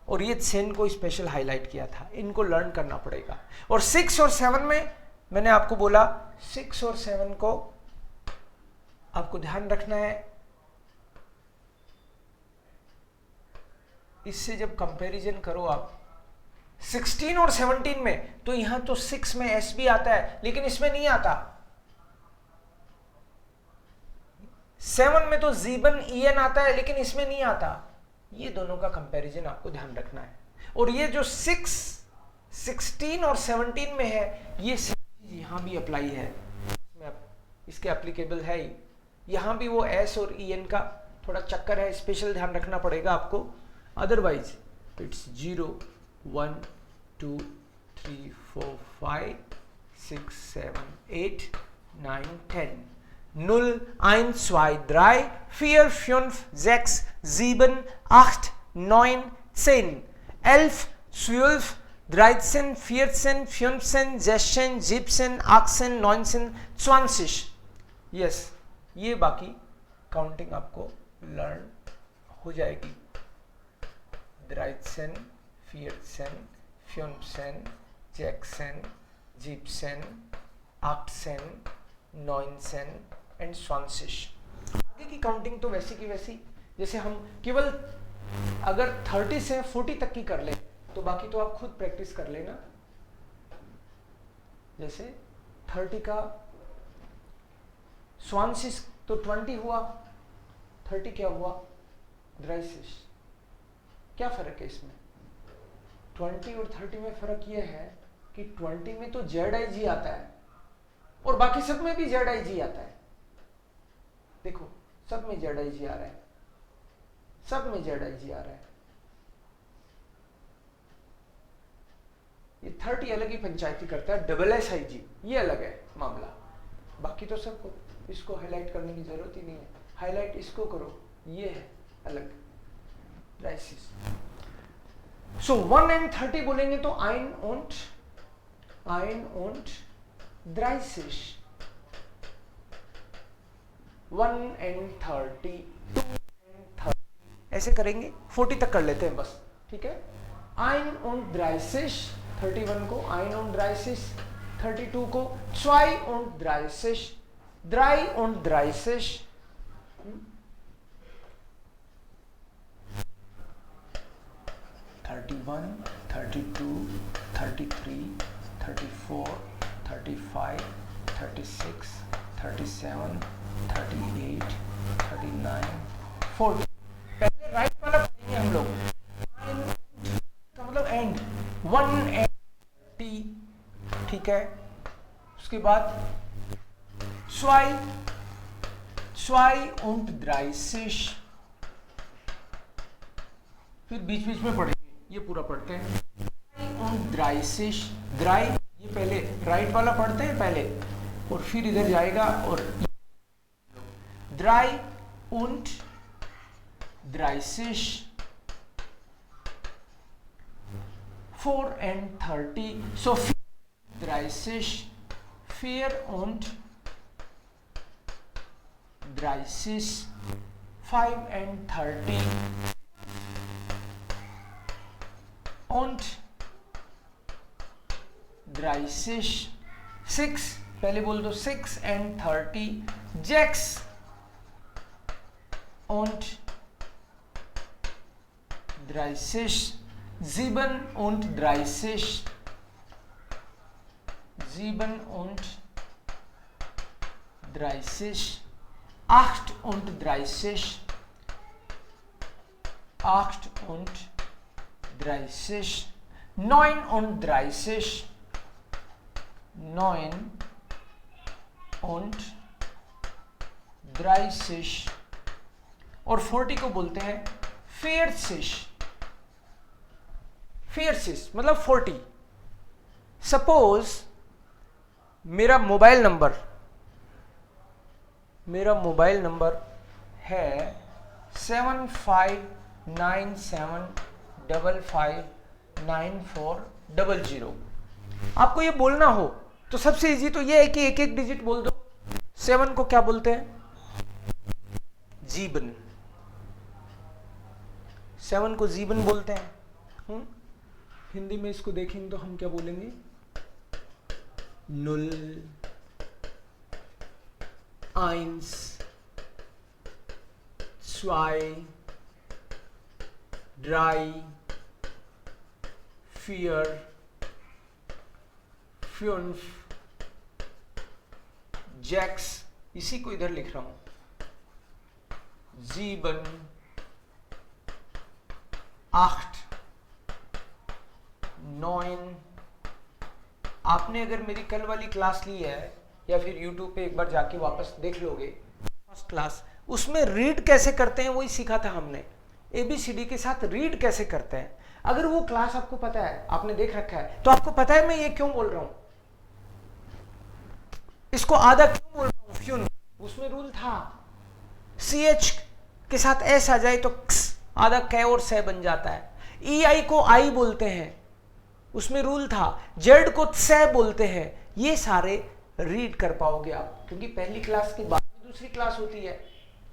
और ये सेन को स्पेशल हाईलाइट किया था, इनको लर्न करना पड़ेगा। और 6 और 7 में मैंने आपको बोला 6 और 7 को आपको ध्यान रखना है, इससे जब कंपैरिजन करो आप 16 और 17 में, तो यहां तो 6 में एस भी आता है लेकिन इसमें नहीं आता। 7 में तो जीबन ईएन आता है लेकिन इसमें नहीं आता। ये दोनों का कंपैरिजन आपको ध्यान रखना है। और ये जो 16 और 17 में है, ये चीज यहां भी अप्लाई है, इसके एप्लीकेबल है ही। यहां भी वो एस और ईएन का थोड़ा चक्कर है, स्पेशल ध्यान रखना पड़ेगा आपको, अदरवाइज इट्स 0 1 2 3 4 5 6 7 8 9 10 0 1 2 3 4 5 6 7 8 9 10 11 12 13 14 15 16 17 18 19 20। यस, ये बाकी काउंटिंग आपको लर्न हो जाएगी। 13, 14, 15, 16, 17, 18, 19 एंड 20। आगे की काउंटिंग तो वैसी की वैसी, जैसे हम केवल अगर 30 से 40 तक की कर ले तो बाकी तो आप खुद प्रैक्टिस कर लेना। जैसे 30 का 20 तो 20 हुआ, 30 क्या हुआ 30। क्या फर्क है इसमें? 20 और 30 में फर्क यह है कि 20 में तो ZIG आता है और बाकी सब में भी ZIG आता है। देखो सब में ZIG आ रहा है, सब में ZIG आ रहा है। ये 30 अलग ही पंचायती करता है, SSIG ये अलग है मामला। बाकी तो सबको, इसको हाईलाइट करने की जरूरत ही नहीं है, हाईलाइट इसको करो, ये है अलग राइसिस। सो 1 एंड 30 बोलेंगे तो ein und 30। 1 एंड 30, 2 एंड 30, ऐसे करेंगे। 40 तक कर लेते हैं बस, ठीक है। ein und 30, 31 को ein und 30, 32 को 32, 33, 31, 32, 33, 34, 35, 36, 37, 38, 39, 40। पहले राइट वाला पढ़ेंगे हम लोग, का मतलब एंड, 1 एंड 30, ठीक है। उसके बाद 2 und 30, फिर बीच बीच में पढ़ेंगे, ये पूरा पढ़ते हैं। 30, ये पहले राइट वाला पढ़ते हैं पहले और फिर इधर जाएगा और 3 und 30, 4 and 30, so 30, 4 und 30, 5 and 30 und 30, 6, पहले बोल दो 6 and 30, 6 und 30, 7 und 30, 7 und 30, 8 und 30, 8 und 30, 9 und 30, 9 und 30 और 40 को बोलते हैं 40, 40 मतलब 40। सपोज मेरा मोबाइल नंबर है 7597559400। आपको ये बोलना हो तो सबसे इजी तो ये है कि एक एक डिजिट बोल दो। 7 को क्या बोलते हैं? जीबन। 7 को जीबन बोलते हैं। हिंदी में इसको देखेंगे तो हम क्या बोलेंगे? 0, 1, 2, ड्राई, फियर, फ्यून्फ, जैक्स, इसी को इधर लिख रहा हूं, जीबन, आठ, नॉइन। आपने अगर मेरी कल वाली क्लास ली है या फिर YouTube पे एक बार जाके वापस देख लोगे, फर्स्ट क्लास, उसमें रीड कैसे करते हैं वही सीखा था हमने। ABCD के साथ रीड कैसे करते हैं, अगर वो क्लास आपको पता है, आपने देख रखा है, तो आपको पता है मैं ये क्यों बोल रहा हूं, इसको आधा क्यों बोल रहा हूं, फ्यून। उसमें रूल था CH के साथ S आ जाए तो क्स, आधा कै और से बन जाता है। EI को आई बोलते हैं, उसमें रूल था। जेड को से बोलते हैं। ये सारे रीड कर पाओगे आप, क्योंकि पहली क्लास के बाद में दूसरी क्लास होती है,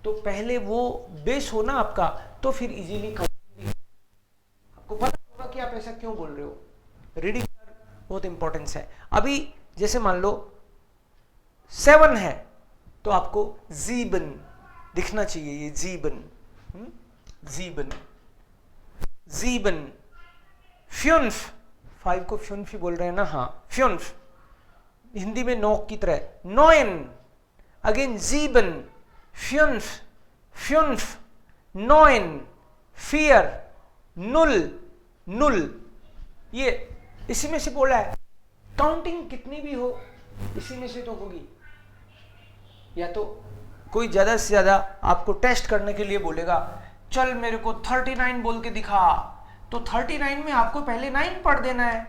तो पहले वो बेस हो ना आपका, तो फिर इजीली आपको पता होगा कि आप ऐसा क्यों बोल रहे हो। रीडिंग का बहुत इंपॉर्टेंस है। अभी जैसे मान लो 7 है तो आपको जीबन दिखना चाहिए, ये जीबन, जीबन, जीबन। फ्यून्फ, 5 को फ्यून्फ ही बोल रहे हैं ना, हाँ, फ्यून्फ, हिंदी में नोक की तरह, नोइन, अगेन जीबन, फ्यून्फ, फ्यून्फ, नोइन, फियर, नुल, नुल। ये इसी में से बोला है, काउंटिंग कितनी भी हो इसी में से तो होगी। या तो कोई ज्यादा से ज्यादा आपको टेस्ट करने के लिए बोलेगा, चल मेरे को 39 बोल के दिखा, तो 39 में आपको पहले 9 पढ़ देना है,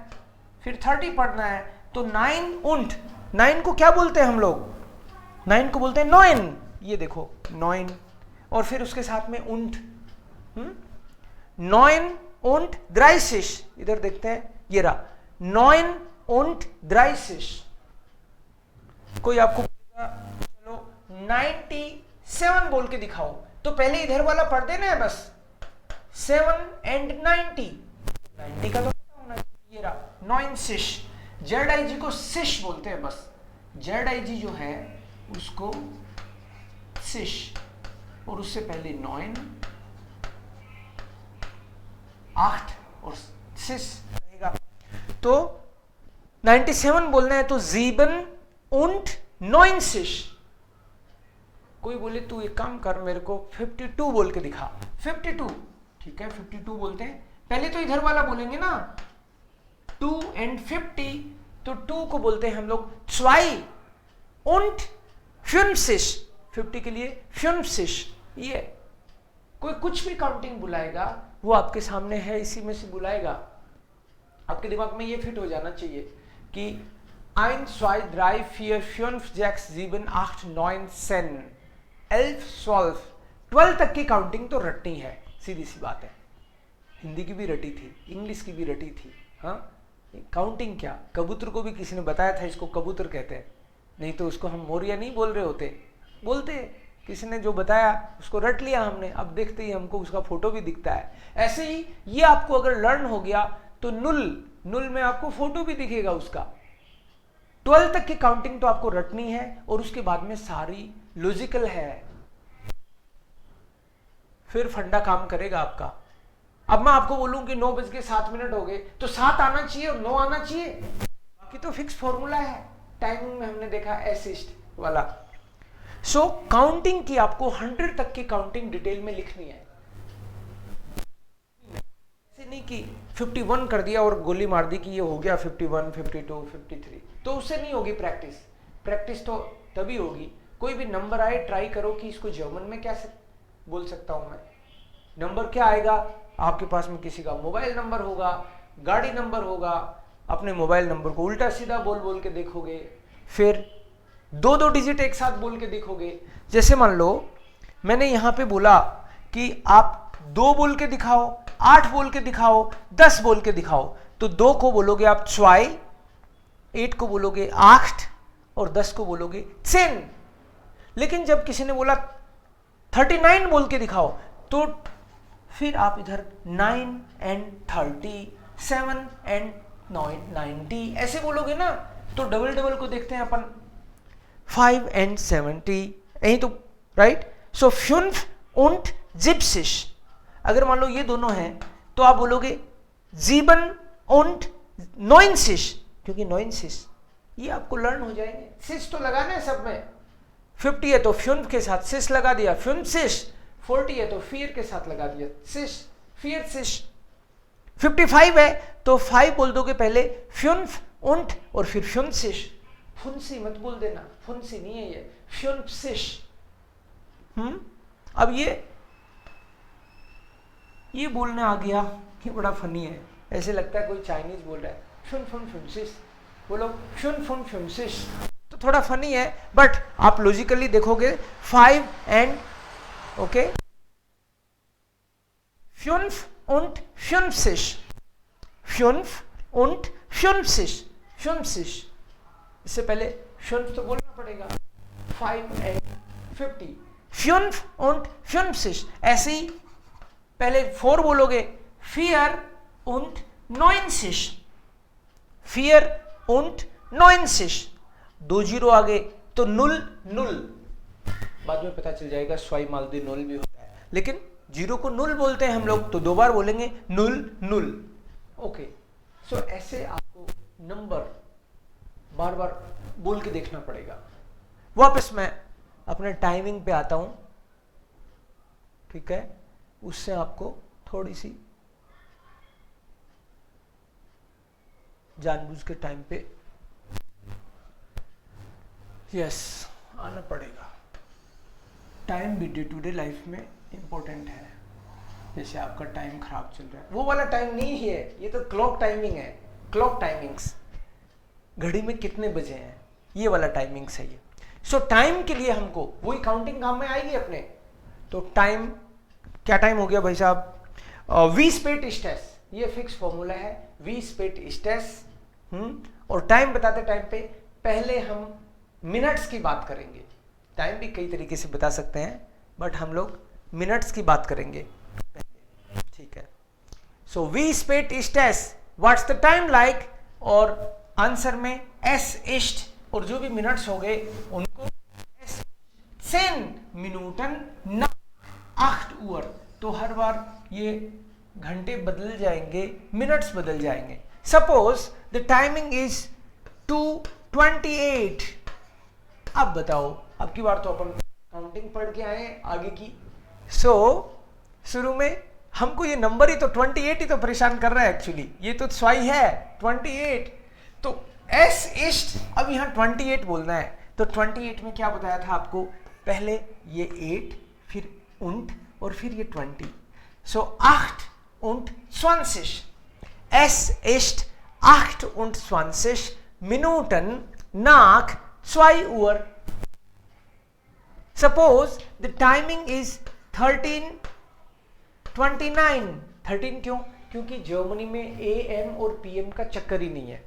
फिर 30 पढ़ना है। तो 9 und, 9 को क्या बोलते हैं हम लोग, 9 को बोलते हैं नॉइन, ये देखो नॉइन, और फिर उसके साथ में und, नॉइन und 30, इधर देखते हैं, ये रहा 9 und 30। कोई आपको बोलेगा चलो 97 बोल के दिखाओ, तो पहले इधर वाला पढ़ देना है बस, 7 and 90, 90 का तो पता होना चाहिए। ये रहा 9 ZIG को सिश बोलते हैं बस, ZIG जो है उसको सिश, और उससे पहले 9, 8 और सिश रहेगा। तो 97 बोलना है तो जीबन und 90। कोई बोले तू एक काम कर, मेरे को 52 बोल के दिखा, 52, ठीक है 52 बोलते हैं। पहले तो इधर वाला बोलेंगे ना 2 and 50, तो 2 को बोलते हैं हम लोग 2 und 50, 50 के लिए 50। ये कोई कुछ भी काउंटिंग बुलाएगा वो आपके सामने है, इसी में से बुलाएगा। आपके दिमाग में ये फिट हो जाना चाहिए कि 1, 2, 3, 4, 5, 6, 7, 8, 9, 10, 11, 12, 12 तक की काउंटिंग तो रटनी है, सीधी सी बात है। हिंदी की भी रटी थी, इंग्लिश की भी रटी थी। हाँ, काउंटिंग क्या, कबूतर को भी किसी ने बताया था इसको कबूतर कहते हैं, नहीं तो उसको हम मोरिया नहीं बोल रहे होते, बोलते किसी ने जो बताया उसको रट लिया हमने, अब देखते ही हमको उसका फोटो भी दिखता है। ऐसे ही ये आपको अगर लर्न हो गया तो नुल, नुल में आपको फोटो भी दिखेगा उसका। 12 तक की काउंटिंग तो आपको रटनी है, और उसके बाद में सारी लॉजिकल है, फिर फंडा काम करेगा आपका। अब मैं आपको बोलूं कि 9:07 हो गए तो 7 आना चाहिए और 9 आना चाहिए, बाकी तो फिक्स फॉर्मूला है। टाइमिंग में हमने देखा असिस्ट वाला। सो काउंटिंग की आपको 100 तक की काउंटिंग डिटेल में लिखनी है, ऐसे नहीं कि 51 कर दिया और गोली मार दी कि ये हो गया 51, 52, 53, तो उससे नहीं होगी प्रैक्टिस। प्रैक्टिस तो तभी होगी, कोई भी नंबर आए ट्राई करो कि इसको जर्मन में कैसे बोल सकता हूं मैं। नंबर क्या आएगा, आपके पास में किसी का मोबाइल नंबर होगा, गाड़ी नंबर होगा, अपने मोबाइल नंबर को उल्टा सीधा बोल बोल के देखोगे, फिर 2-2 डिजिट एक साथ बोल के देखोगे। जैसे मान लो मैंने यहां पे बोला कि आप 2 बोल के दिखाओ, 8 बोल के दिखाओ, 10 बोल के दिखाओ, तो 2 को बोलोगे आप 2, 8 को बोलोगे 8 और 10 को बोलोगे 10। लेकिन जब किसी ने बोला 39 बोल के दिखाओ, तो फिर आप इधर 9 and 30, 7 and 90 ऐसे बोलोगे ना, तो डबल डबल को देखते हैं अपन 5 and 70, यही तो राइट। सो 5 und 70, अगर मान लो ये दोनों हैं तो आप बोलोगे 7 und 9 sich, क्योंकि 9 sich ये आपको लर्न हो जाएंगे। सिस तो लगाना है सब में, 50 है तो 5 के साथ सिस लगा दिया, 5 sich, 40 है तो 4 के साथ लगा दिया सिस, 4 sich, 55 है तो 5 बोल दोगे पहले, 5 und और फिर 5 sich, फुंसी मत बोल देना, फुंसी नहीं है ये, 5 sich। अब ये बोलने आ गया, ये बड़ा फनी है, ऐसे लगता है कोई चाइनीज बोल रहा है, 5 sich, बोलो 5 sich, तो थोड़ा फनी है, बट आप लॉजिकली देखोगे 5 and okay 5 und 5 sich, 5 und 5 sich, 5 sich, इससे पहले 5 तो बोलना पड़ेगा, 5 एंड 50, 5 und 5 sich, ऐसे ही पहले 4 बोलोगे, 4 und 9 sich, 4 und 9 sich, 2 0 आ गए तो 0 0, बाद में पता चल जाएगा स्वाई मालदी 0 भी होता है, लेकिन 0 को 0 बोलते हैं हम लोग, तो 2 बार बोलेंगे 0 0। ओके, सो ऐसे आपको नंबर बार बार बोल के देखना पड़ेगा। वापस मैं अपने टाइमिंग पे आता हूं, ठीक है, उससे आपको थोड़ी सी जानबूझ के टाइम पे यस आना पड़ेगा। टाइम भी डे टू डे लाइफ में इंपॉर्टेंट है। जैसे आपका टाइम खराब चल रहा है, वो वाला टाइम नहीं है, ये तो क्लॉक टाइमिंग है, क्लॉक टाइमिंग्स, घड़ी में कितने बजे हैं, ये वाला टाइमिंग सही है। सो टाइम के लिए हमको वही काउंटिंग काम में आएगी अपने। तो टाइम क्या टाइम हो गया भाई साहब, वी स्पेट स्टेस, ये फिक्स फॉर्मूला है, वी स्पेट स्टेस। और टाइम बताते टाइम पे पहले हम मिनट्स की बात करेंगे। टाइम भी कई तरीके से बता सकते हैं, बट हम लोग मिनट्स की बात करेंगे, ठीक है। So we स्पेट stage, what's the time like, और आंसर में एस इस्ट, और जो भी मिनट्स हो गए उनको 10 मिनूटन ना 8 Uhr, तो हर बार ये घंटे बदल जाएंगे, मिनट्स बदल जाएंगे। Suppose the timing is 2:28। अब बताओ, अब की बार तो अपन काउंटिंग पढ़ के आए आगे की। सो शुरू में हमको ये नंबर ही तो 28 ही तो परेशान कर रहा है एक्चुअली, ये तो स्वाई है 28, तो एस इस्ट, अब यहाँ 28 बोलना है। तो 28 में क्या बताया था आपको, पहले ये 8, फिर und और फिर ये 20, सो 8 und 20, es ist 28 Minuten nach 2 Uhr. Suppose the timing is 13:29. 13 क्यों? क्योंकि जर्मनी में AM और PM का चक्कर ही नहीं है।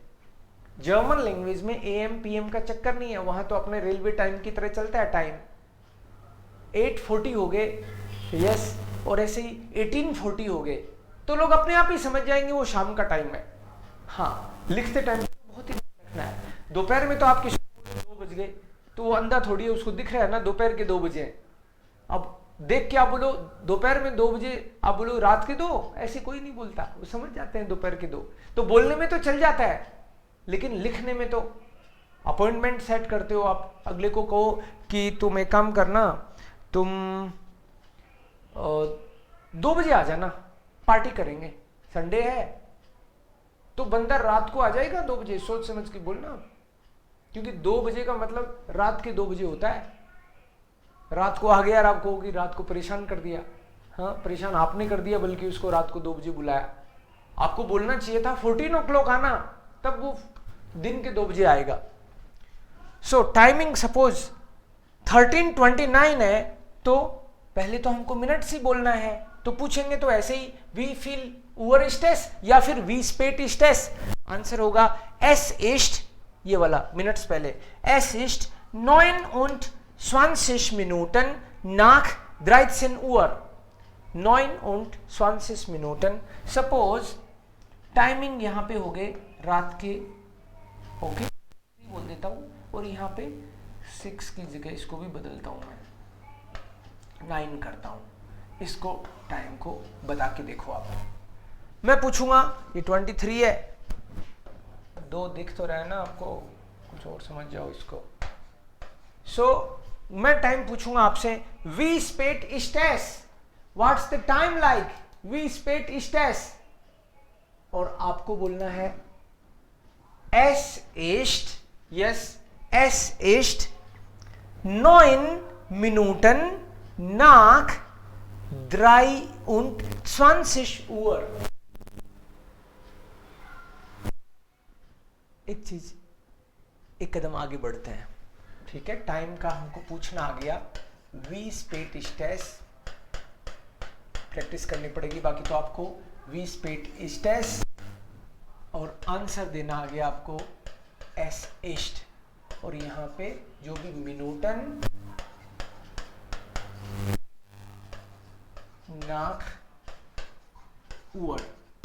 जर्मन लैंग्वेज में AM PM का चक्कर नहीं है, वहां तो अपने रेलवे टाइम की तरह चलता है टाइम। 8:40 हो गए, यस, और ऐसे ही 18:40 हो गए, तो लोग अपने आप ही समझ जाएंगे वो शाम का टाइम है। हाँ, लिखते टाइम बहुत ही रखना है। दोपहर में तो आपके 2 बज गए, तो वो अंधा थोड़ी है, उसको दिख रहा है ना दोपहर के 2 बजे। अब देख के आप बोलो दोपहर में 2 बजे, आप बोलो रात के 2, ऐसे कोई नहीं बोलता, वो समझ जाते हैं दोपहर के 2। तो बोलने में तो चल जाता है, लेकिन लिखने में तो अपॉइंटमेंट सेट करते हो आप, अगले को कहो कि तुम एक काम करना, तुम 2 बजे आ जाना, पार्टी करेंगे, संडे है, तो बंदा रात को आ जाएगा 2 बजे, सोच समझ के बोलना, क्योंकि 2 बजे का मतलब रात के 2 बजे होता है। रात को आ गया और आप कहोगे रात को परेशान कर दिया, हाँ परेशान आपने कर दिया, बल्कि उसको रात को 2 बजे बुलाया। आपको बोलना चाहिए था 14 o'clock आना, तब वो दिन के 2 बजे आएगा। सो टाइमिंग सपोज 13:29 है, तो पहले तो हमको मिनट्स ही बोलना है, तो पूछेंगे तो ऐसे ही वी फील उवर स्टेस या फिर वी स्पेट स्टेस। आंसर होगा एस इस्ट, ये वाला मिनट्स पहले, S east 29 Minuten nach 13 Uhr, 29 Minuten। Suppose timing यहाँ पे हो गए रात के, ओके बोल देता हूँ, और यहाँ पे 6 की जगह इसको भी बदलता हूँ मैं, 9 करता हूँ। इसको टाइम को बता के देखो आप। मैं पूछूंगा ये 23 है, 2 दिख तो रहा है ना आपको, कुछ और समझ जाओ इसको। मैं टाइम पूछूंगा आपसे, वी स्पेट stage, what's the time like, वी स्पेट स्टेस, और आपको बोलना है एस एस्ट, यस एस एस्ट 9 Minuten nach 23 Uhr। एक चीज, एक कदम आगे बढ़ते हैं, ठीक है। टाइम का हमको पूछना आ गया, वी स्पेट स्टेस प्रैक्टिस करनी पड़ेगी, बाकी तो आपको वी स्पेट स्टेस, और आंसर देना आ गया आपको एस एस्ट, और यहां पे जो भी मिनूटन नाक उवर,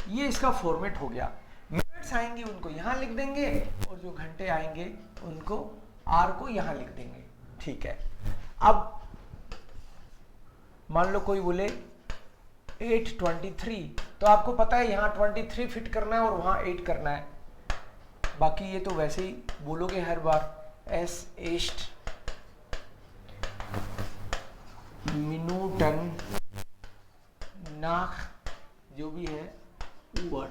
ये इसका फॉर्मेट हो गया। मिनट्स आएंगे उनको यहां लिख देंगे, और जो घंटे आएंगे उनको आर को यहां लिख देंगे, ठीक है। अब मान लो कोई बोले 8:23, तो आपको पता है यहां 23 फिट करना है और वहां 8 करना है, बाकी ये तो वैसे ही बोलोगे हर बार, एस एस्ट मिनूटन नाक जो भी है ऊवर,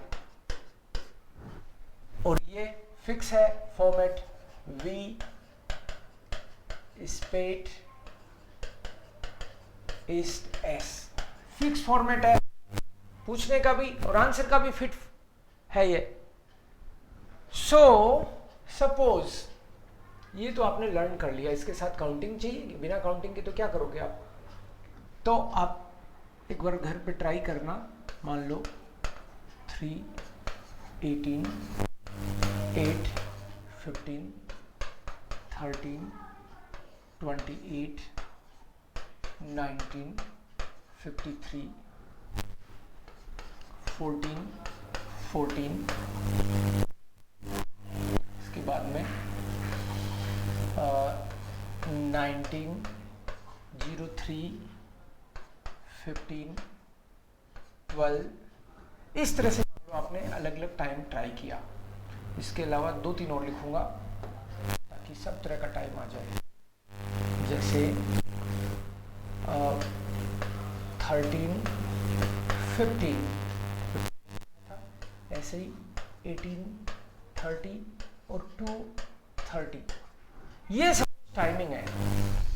और ये फिक्स है format, we spate east S, fix format है, पूछने का भी और आंसर का भी फिट है ये। सपोज ये तो आपने लर्न कर लिया, इसके साथ काउंटिंग चाहिए, बिना काउंटिंग के तो क्या करोगे आप, तो आप एक बार घर पे ट्राई करना, मान लो 3, 18, 8, 15, 13, 28, 19, 53, 14, इसके बाद में 19, 03, 15, 12, इस तरह से आपने अलग अलग टाइम ट्राई किया। इसके अलावा 2-3 और लिखूंगा ताकि सब तरह का टाइम आ जाए, जैसे 13, 15, ऐसे ही 18, 30 और 2:30, ये सब टाइमिंग है।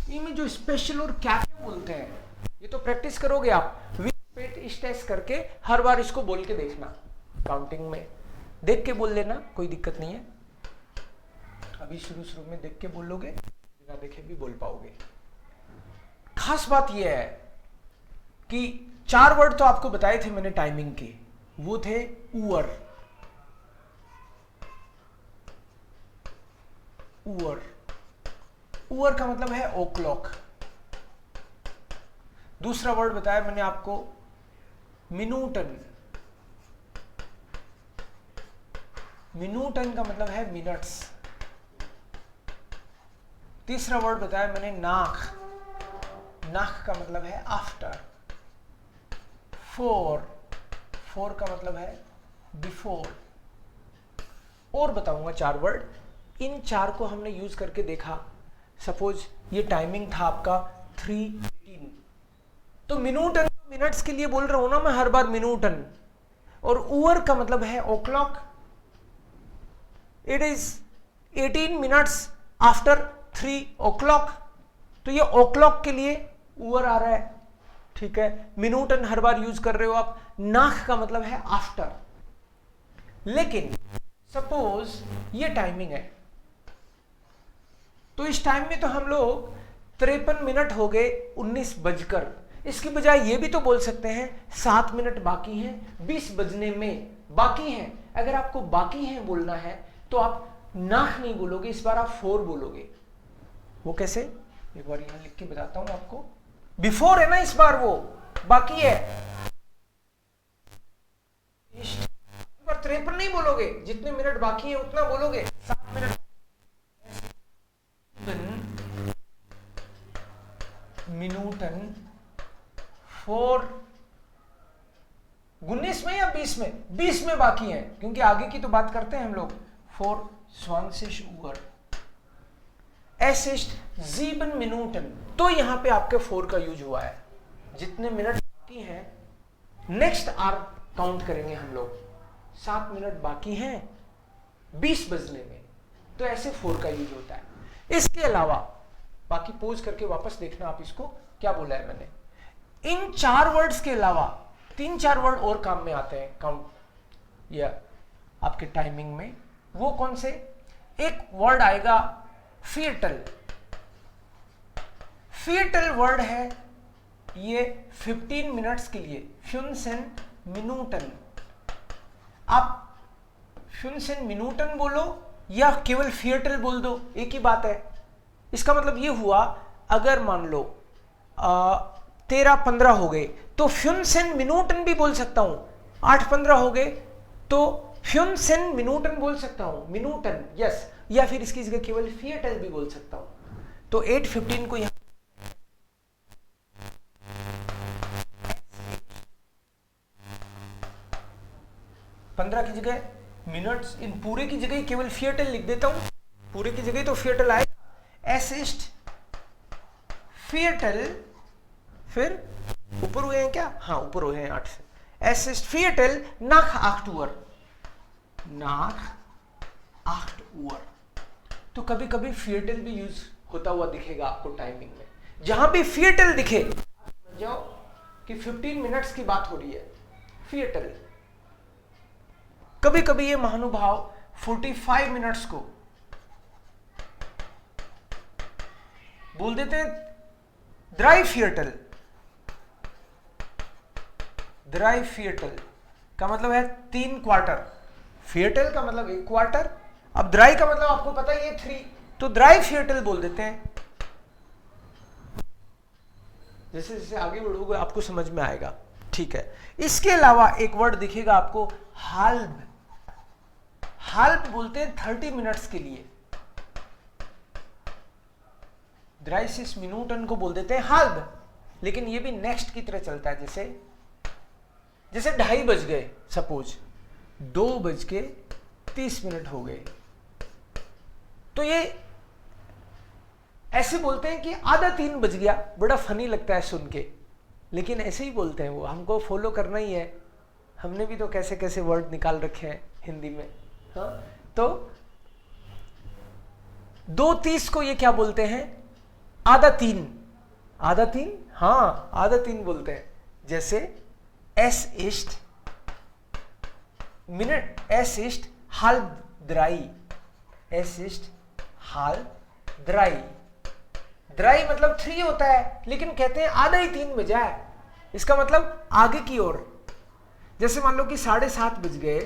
इनमें जो स्पेशल और क्या क्या बोलते हैं ये तो प्रैक्टिस करोगे आप, टेस्ट करके हर बार इसको बोल के देखना, काउंटिंग में देख के बोल लेना, कोई दिक्कत नहीं है। अभी शुरू में देख के बोलोगे, बिना देखे भी बोल पाओगे। खास बात यह है कि 4 वर्ड तो आपको बताए थे मैंने टाइमिंग के, वो थे ऊअर, ऊअर का मतलब है ओ क्लॉक। दूसरा वर्ड बताया मैंने आपको मिनूटन, मिनूटन का मतलब है मिनट्स। तीसरा वर्ड बताया मैंने नाक, नाक का मतलब है आफ्टर। फोर का मतलब है बिफोर। और बताऊंगा 4 वर्ड, इन 4 को हमने यूज करके देखा। सपोज ये टाइमिंग था आपका 3:18, तो मिनूटन मिनट्स के लिए बोल रहा हूं ना मैं हर बार मिनूटन, और ऊअर का मतलब है o'clock. It is 18 minutes after 3 o'clock, तो ये ओ क्लॉक के लिए ऊअर आ रहा है, ठीक है। मिनूटन हर बार यूज कर रहे हो आप। नाक का मतलब है आफ्टर। लेकिन सपोज ये टाइमिंग है, तो इस टाइम में तो हम लोग 53 मिनट हो गए 19 बजकर, इसकी बजाय ये भी तो बोल सकते हैं 7 मिनट बाकी हैं 20 बजने में बाकी हैं। अगर आपको बाकी हैं बोलना है तो आप नाक नहीं बोलोगे, इस बार आप 4 बोलोगे। वो कैसे, एक बार यहां लिख के बताता हूं आपको। बिफोर है ना, इस बार वो बाकी है, इस बार 53 नहीं बोलोगे, जितने मिनट बाकी है उतना बोलोगे, 7 मिनट। मिनूटन 4 19 में या 20 में? 20 में बाकी है, क्योंकि आगे की तो बात करते हैं हम लोग। 4 20 Uhr, es ist 7 Minuten। तो यहां पे आपके 4 का यूज हुआ है। जितने मिनट बाकी हैं, नेक्स्ट आवर काउंट करेंगे हम लोग। 7 मिनट बाकी हैं 20 बजने में, तो ऐसे 4 का यूज होता है। इसके अलावा बाकी पोज करके वापस देखना आप इसको क्या बोला है मैंने। इन 4 वर्ड्स के अलावा 3-4 वर्ड और काम में आते हैं काउंट या आपके टाइमिंग में। वो कौन से? एक वर्ड आएगा फियटल। फियटल वर्ड है ये 15 मिनट्स के लिए, 15 Minuten। आप 15 Minuten बोलो या केवल फियटल बोल दो, एक ही बात है। इसका मतलब ये हुआ, अगर मान लो 13-15 हो गए तो 15 Minuten भी बोल सकता हूं। 8-15 हो गए तो 15 Minuten बोल सकता हूं, मिनूटन, यस। या फिर इसकी जगह केवल फियटल भी बोल सकता हूं। तो 8:15 को यहां 15 की जगह मिनट्स, इन पूरे की जगह केवल फियटल लिख देता हूं। पूरे की जगह तो फियटल आएगा। एस इस्ट फियटल, फिर ऊपर हुए हैं क्या? हाँ, ऊपर हुए हैं 8 से। एस इस्ट फियटल nach 8 Uhr, nach 8 Uhr। तो कभी कभी फियटल भी यूज होता हुआ दिखेगा आपको टाइमिंग में। जहां भी फियटल दिखे जाओ कि 15 मिनट्स की बात हो रही है, फियटल। कभी कभी ये महानुभाव 45 मिनट्स को बोल देते हैं ड्राई फियटल। ड्राई फियटल का मतलब है 3 क्वार्टर। फियटल का मतलब 1 क्वार्टर। अब ड्राई का मतलब आपको पता ही है 3, तो ड्राई फियटल बोल देते हैं। जैसे जैसे आगे बढ़ोगे आपको समझ में आएगा, ठीक है। इसके अलावा एक वर्ड दिखेगा आपको, हाल्ब। हाल्ब बोलते हैं 30 मिनट्स के लिए। 30 Minuten को बोल देते हैं हाल्ब, लेकिन ये भी नेक्स्ट की तरह चलता है। जैसे 2:30 बज गए, सपोज 2:30 हो गए, तो ये ऐसे बोलते हैं कि आधा 3 बज गया। बड़ा फनी लगता है सुन के, लेकिन ऐसे ही बोलते हैं वो। हमको फॉलो करना ही है, हमने भी तो कैसे कैसे वर्ड निकाल रखे हैं हिंदी में। हाँ, तो 2:30 को ये क्या बोलते हैं? आधा 3। आधा 3, हाँ आधा 3 बोलते हैं। जैसे एस इस्ट मिनट, एस इस्ट हाल्ब ड्राई, एस इस्ट हाल्ब ड्राई। ड्राई मतलब 3 होता है, लेकिन कहते हैं आधा ही 3 बजा है। इसका मतलब आगे की ओर। जैसे मान लो कि 7:30 बज गए,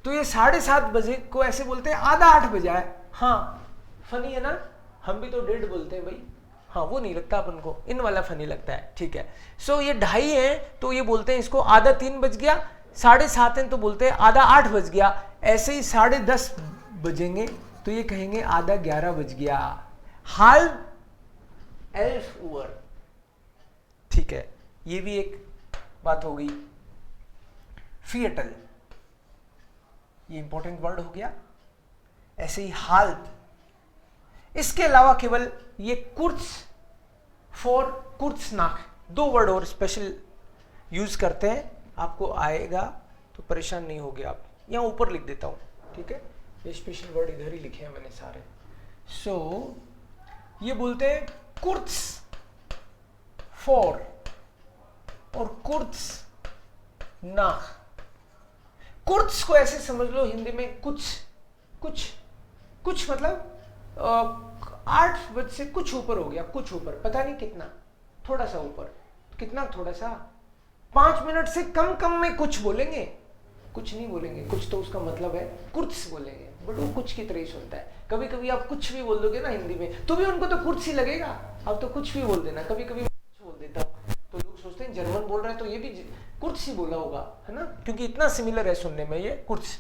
तो ये 7:30 बजे को ऐसे बोलते हैं आधा 8 बजा है। हाँ, फनी है ना। हम भी तो 1:30 बोलते हैं भाई। हाँ, वो नहीं लगता अपन को, इन वाला फनी लगता है, ठीक है। सो ये 2:30 है तो ये बोलते हैं इसको आधा 3 बज गया। 7:30 है तो बोलते हैं आधा 8 बज गया। ऐसे ही 10:30 बजेंगे तो ये कहेंगे आधा 11 बज गया। हाल्ब 11 Uhr, ठीक है। ये भी एक बात हो गई। फियटल, ये इंपॉर्टेंट वर्ड हो गया। ऐसे ही हाल्ब। इसके अलावा केवल ये कुर्स फॉर कुर्स नाक, 2 वर्ड और स्पेशल यूज करते हैं। आपको आएगा तो परेशान नहीं होगे आप। यहां ऊपर लिख देता हूं, ठीक है। ये स्पेशल वर्ड इधर ही लिखे हैं मैंने सारे। सो ये बोलते हैं कुर्स फॉर और कुर्स नाक। कुर्स को ऐसे समझ लो हिंदी में कुछ कुछ कुछ मतलब 8 बजे से कुछ ऊपर हो गया, कुछ ऊपर, पता नहीं कितना, थोड़ा सा ऊपर। कितना थोड़ा सा? 5 मिनट से कम में कुछ बोलेंगे, कुछ नहीं बोलेंगे। कुछ तो उसका मतलब है कुर्स बोलेंगे, बट वो कुछ की तरह ही सुनता है। कभी कभी आप कुछ भी बोल दोगे ना हिंदी में, तो भी उनको तो कुर्स ही लगेगा। आप तो कुछ भी बोल देना। कभी कभी कुछ बोल देता हूं तो लोग सोचते हैं जर्मन बोल रहे हैं तो ये भी कुर्स ही बोला होगा, है ना, क्योंकि इतना सिमिलर है सुनने में ये कुर्स।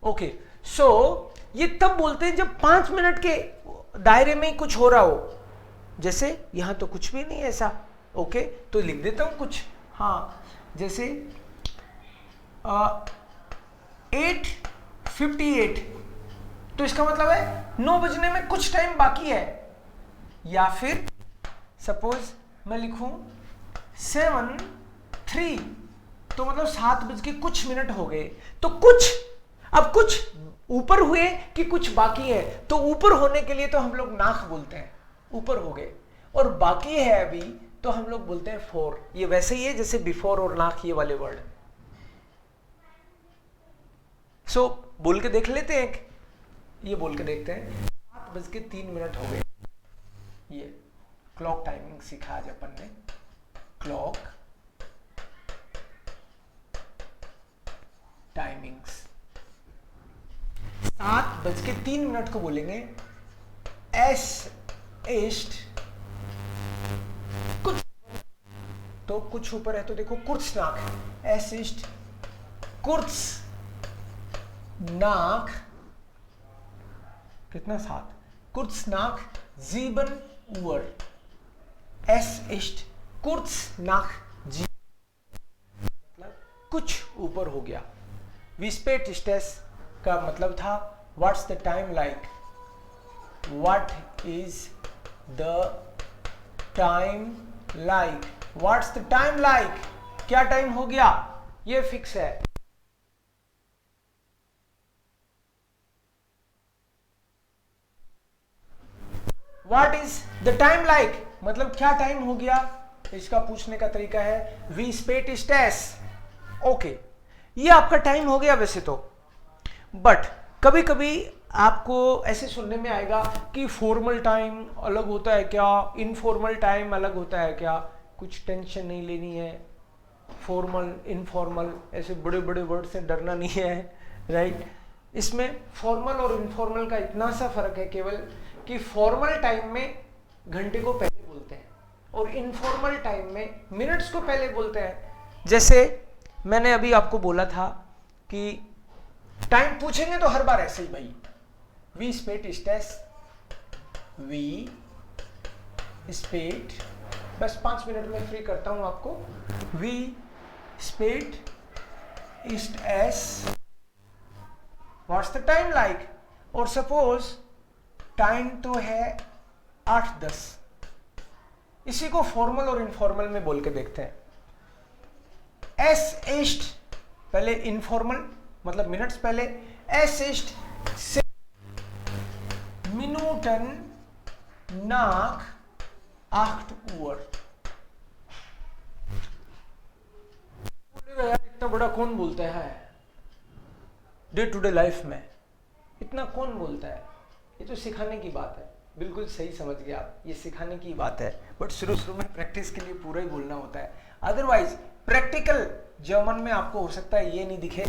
ओके, सो ये तब बोलते हैं जब 5 मिनट के दायरे में कुछ हो रहा हो। जैसे यहां तो कुछ भी नहीं है ऐसा, ओके, तो लिख देता हूं कुछ, हाँ, जैसे 8:58, तो इसका मतलब है 9 बजने में कुछ टाइम बाकी है। या फिर सपोज मैं लिखूं 7:03, तो मतलब 7 बज के कुछ मिनट हो गए। तो कुछ, अब कुछ ऊपर हुए कि कुछ बाकी है, तो ऊपर होने के लिए तो हम लोग नाक बोलते हैं, ऊपर हो गए, और बाकी है अभी तो हम लोग बोलते हैं फोर। ये वैसे ही है जैसे बिफोर और नाक, ये वाले वर्ड। सो बोल के देख लेते हैं, ये बोल के देखते हैं। 7:03 हो गए, ये क्लॉक टाइमिंग सीखा आज अपन ने। क्लॉक टाइमिंग्स 7:03 को बोलेंगे एस इस्ट कुछ, तो कुछ ऊपर है तो देखो कुर्सनाक, एस इस्ट कुर्स नाक, कितना 7, कुर्सनाक 7 Uhr, es ist kurz nach 7, मतलब कुछ ऊपर हो गया। Wie spät ist es का मतलब था what's the time like, what is the time like, what's the time like, क्या टाइम हो गया, ये फिक्स है। What is the time like, मतलब क्या टाइम हो गया, इसका पूछने का तरीका है wie spät ist es, okay, ये आपका टाइम हो गया वैसे तो। बट कभी कभी आपको ऐसे सुनने में आएगा कि फॉर्मल टाइम अलग होता है क्या, इनफॉर्मल टाइम अलग होता है क्या। कुछ टेंशन नहीं लेनी है, फॉर्मल इनफॉर्मल ऐसे बड़े बड़े वर्ड से डरना नहीं है, राइट। इसमें फॉर्मल और इनफॉर्मल का इतना सा फर्क है केवल कि फॉर्मल टाइम में घंटे को पहले बोलते हैं और इनफॉर्मल टाइम में मिनट्स को पहले बोलते हैं। जैसे मैंने अभी आपको बोला था कि टाइम पूछेंगे तो हर बार ऐसे ही भाई, वी स्पेट स्टेस, वी स्पेट, बस 5 मिनट में फ्री करता हूं आपको। We spate east S, what's the time like, और सपोज टाइम तो है 8:10, इसी को फॉर्मल और इनफॉर्मल में बोल के देखते हैं। एस इस्ट पहले इनफॉर्मल मतलब मिनट्स पहले, एस इस्ट से मिनूटन नाक 8 Uhr। यार इतना बड़ा कौन बोलता है डे टू डे लाइफ में, इतना कौन बोलता है, ये तो सिखाने की बात है। बिल्कुल सही समझ गए आप, ये सिखाने की बात है, बट शुरू शुरू में प्रैक्टिस के लिए पूरा ही बोलना होता है। अदरवाइज प्रैक्टिकल जर्मन में आपको हो सकता है ये नहीं दिखे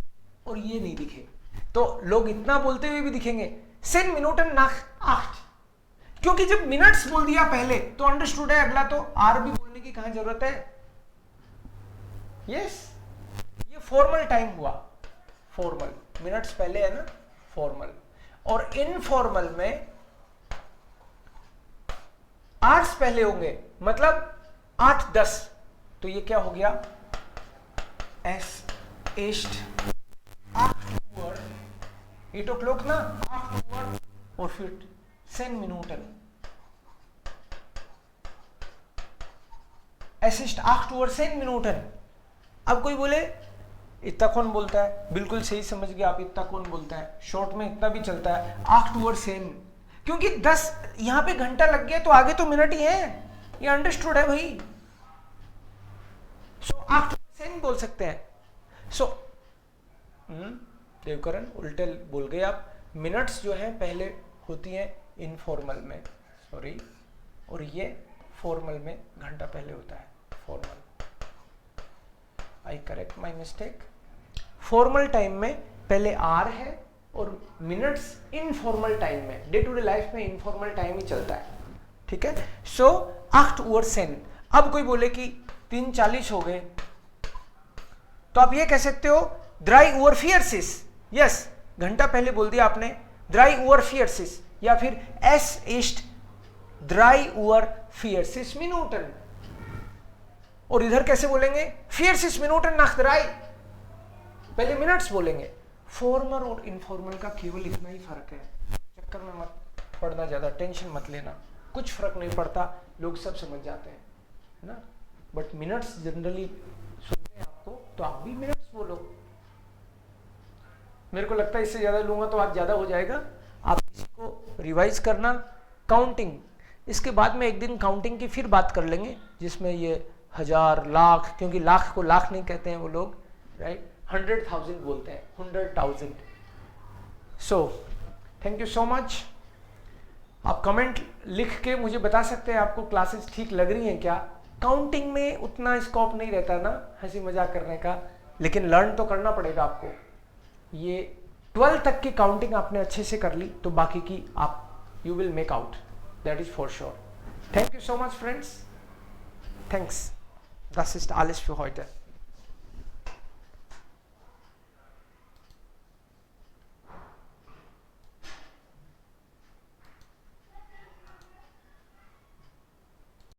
और ये नहीं दिखे, तो लोग इतना बोलते हुए भी दिखेंगे 10 Minuten nach 8, क्योंकि जब मिनट्स बोल दिया पहले तो अंडरस्टूड है, अगला तो आर भी बोलने की कहां जरूरत है। यस, ये फॉर्मल टाइम हुआ, फॉर्मल मिनट्स पहले है ना, फॉर्मल। और इनफॉर्मल में आवर्स पहले होंगे, मतलब 8:10, तो ये क्या हो गया, एस इस्ट 8 Uhr, 8 o'clock ना, 8 Uhr, और फिर 10 Minuten, S east 8 Uhr 10 Minuten। अब कोई बोले इतना कौन बोलता है, बिल्कुल सही समझ गए आप, इतना कौन बोलता है, शॉर्ट में इतना भी चलता है 8 Uhr 10, क्योंकि 10 यहां पे घंटा लग गया तो आगे तो मिनट ही है, ये अंडरस्टूड है भाई। सो 8 Uhr 10 बोल सकते हैं। सो देवकरण उल्टे बोल गए आप, मिनट्स जो है पहले होती हैं इनफॉर्मल में, सॉरी, और ये फॉर्मल में घंटा पहले होता है, formal. I correct my mistake. Formal time में पहले आर है और मिनट्स इनफॉर्मल टाइम में, डे टू डे लाइफ में इनफॉर्मल टाइम ही चलता है, ठीक है। सो 8 Uhr 10। अब कोई बोले कि 3:40 हो गए, तो आप ये कह सकते हो 3 Uhr 40, यस, घंटा पहले बोल दिया आपने, 3 Uhr 40, या फिर एस इस्ट 3 Uhr 40 Minuten, और इधर कैसे बोलेंगे 40 मिनट nach 3, पहले मिनट्स बोलेंगे। फॉर्मल और इनफॉर्मल का केवल इतना ही फर्क है, चक्कर में मत पड़ना, ज्यादा टेंशन मत लेना, कुछ फर्क नहीं पड़ता, लोग सब समझ जाते हैं, है ना। बट मिनट्स जनरली सुनते हैं आपको, तो आप भी मिनट्स बोलो। मेरे को लगता है इससे ज्यादा लूंगा तो आज ज्यादा हो जाएगा, आप इसको रिवाइज करना। काउंटिंग, इसके बाद में एक दिन काउंटिंग की फिर बात कर लेंगे, जिसमें ये 1000, लाख, क्योंकि लाख को लाख नहीं कहते हैं वो लोग, राइट, 100,000 बोलते हैं, 100,000। So thank you so much. आप कमेंट लिख के मुझे बता सकते हैं आपको क्लासेस ठीक लग रही हैं क्या। काउंटिंग में उतना स्कोप नहीं रहता ना हंसी मजाक करने का, लेकिन लर्न तो करना पड़ेगा आपको। ये 12 तक की काउंटिंग आपने अच्छे से कर ली तो बाकी की आप you will make out, that is for sure. Thank you so much friends, thanks, das ist alles für heute.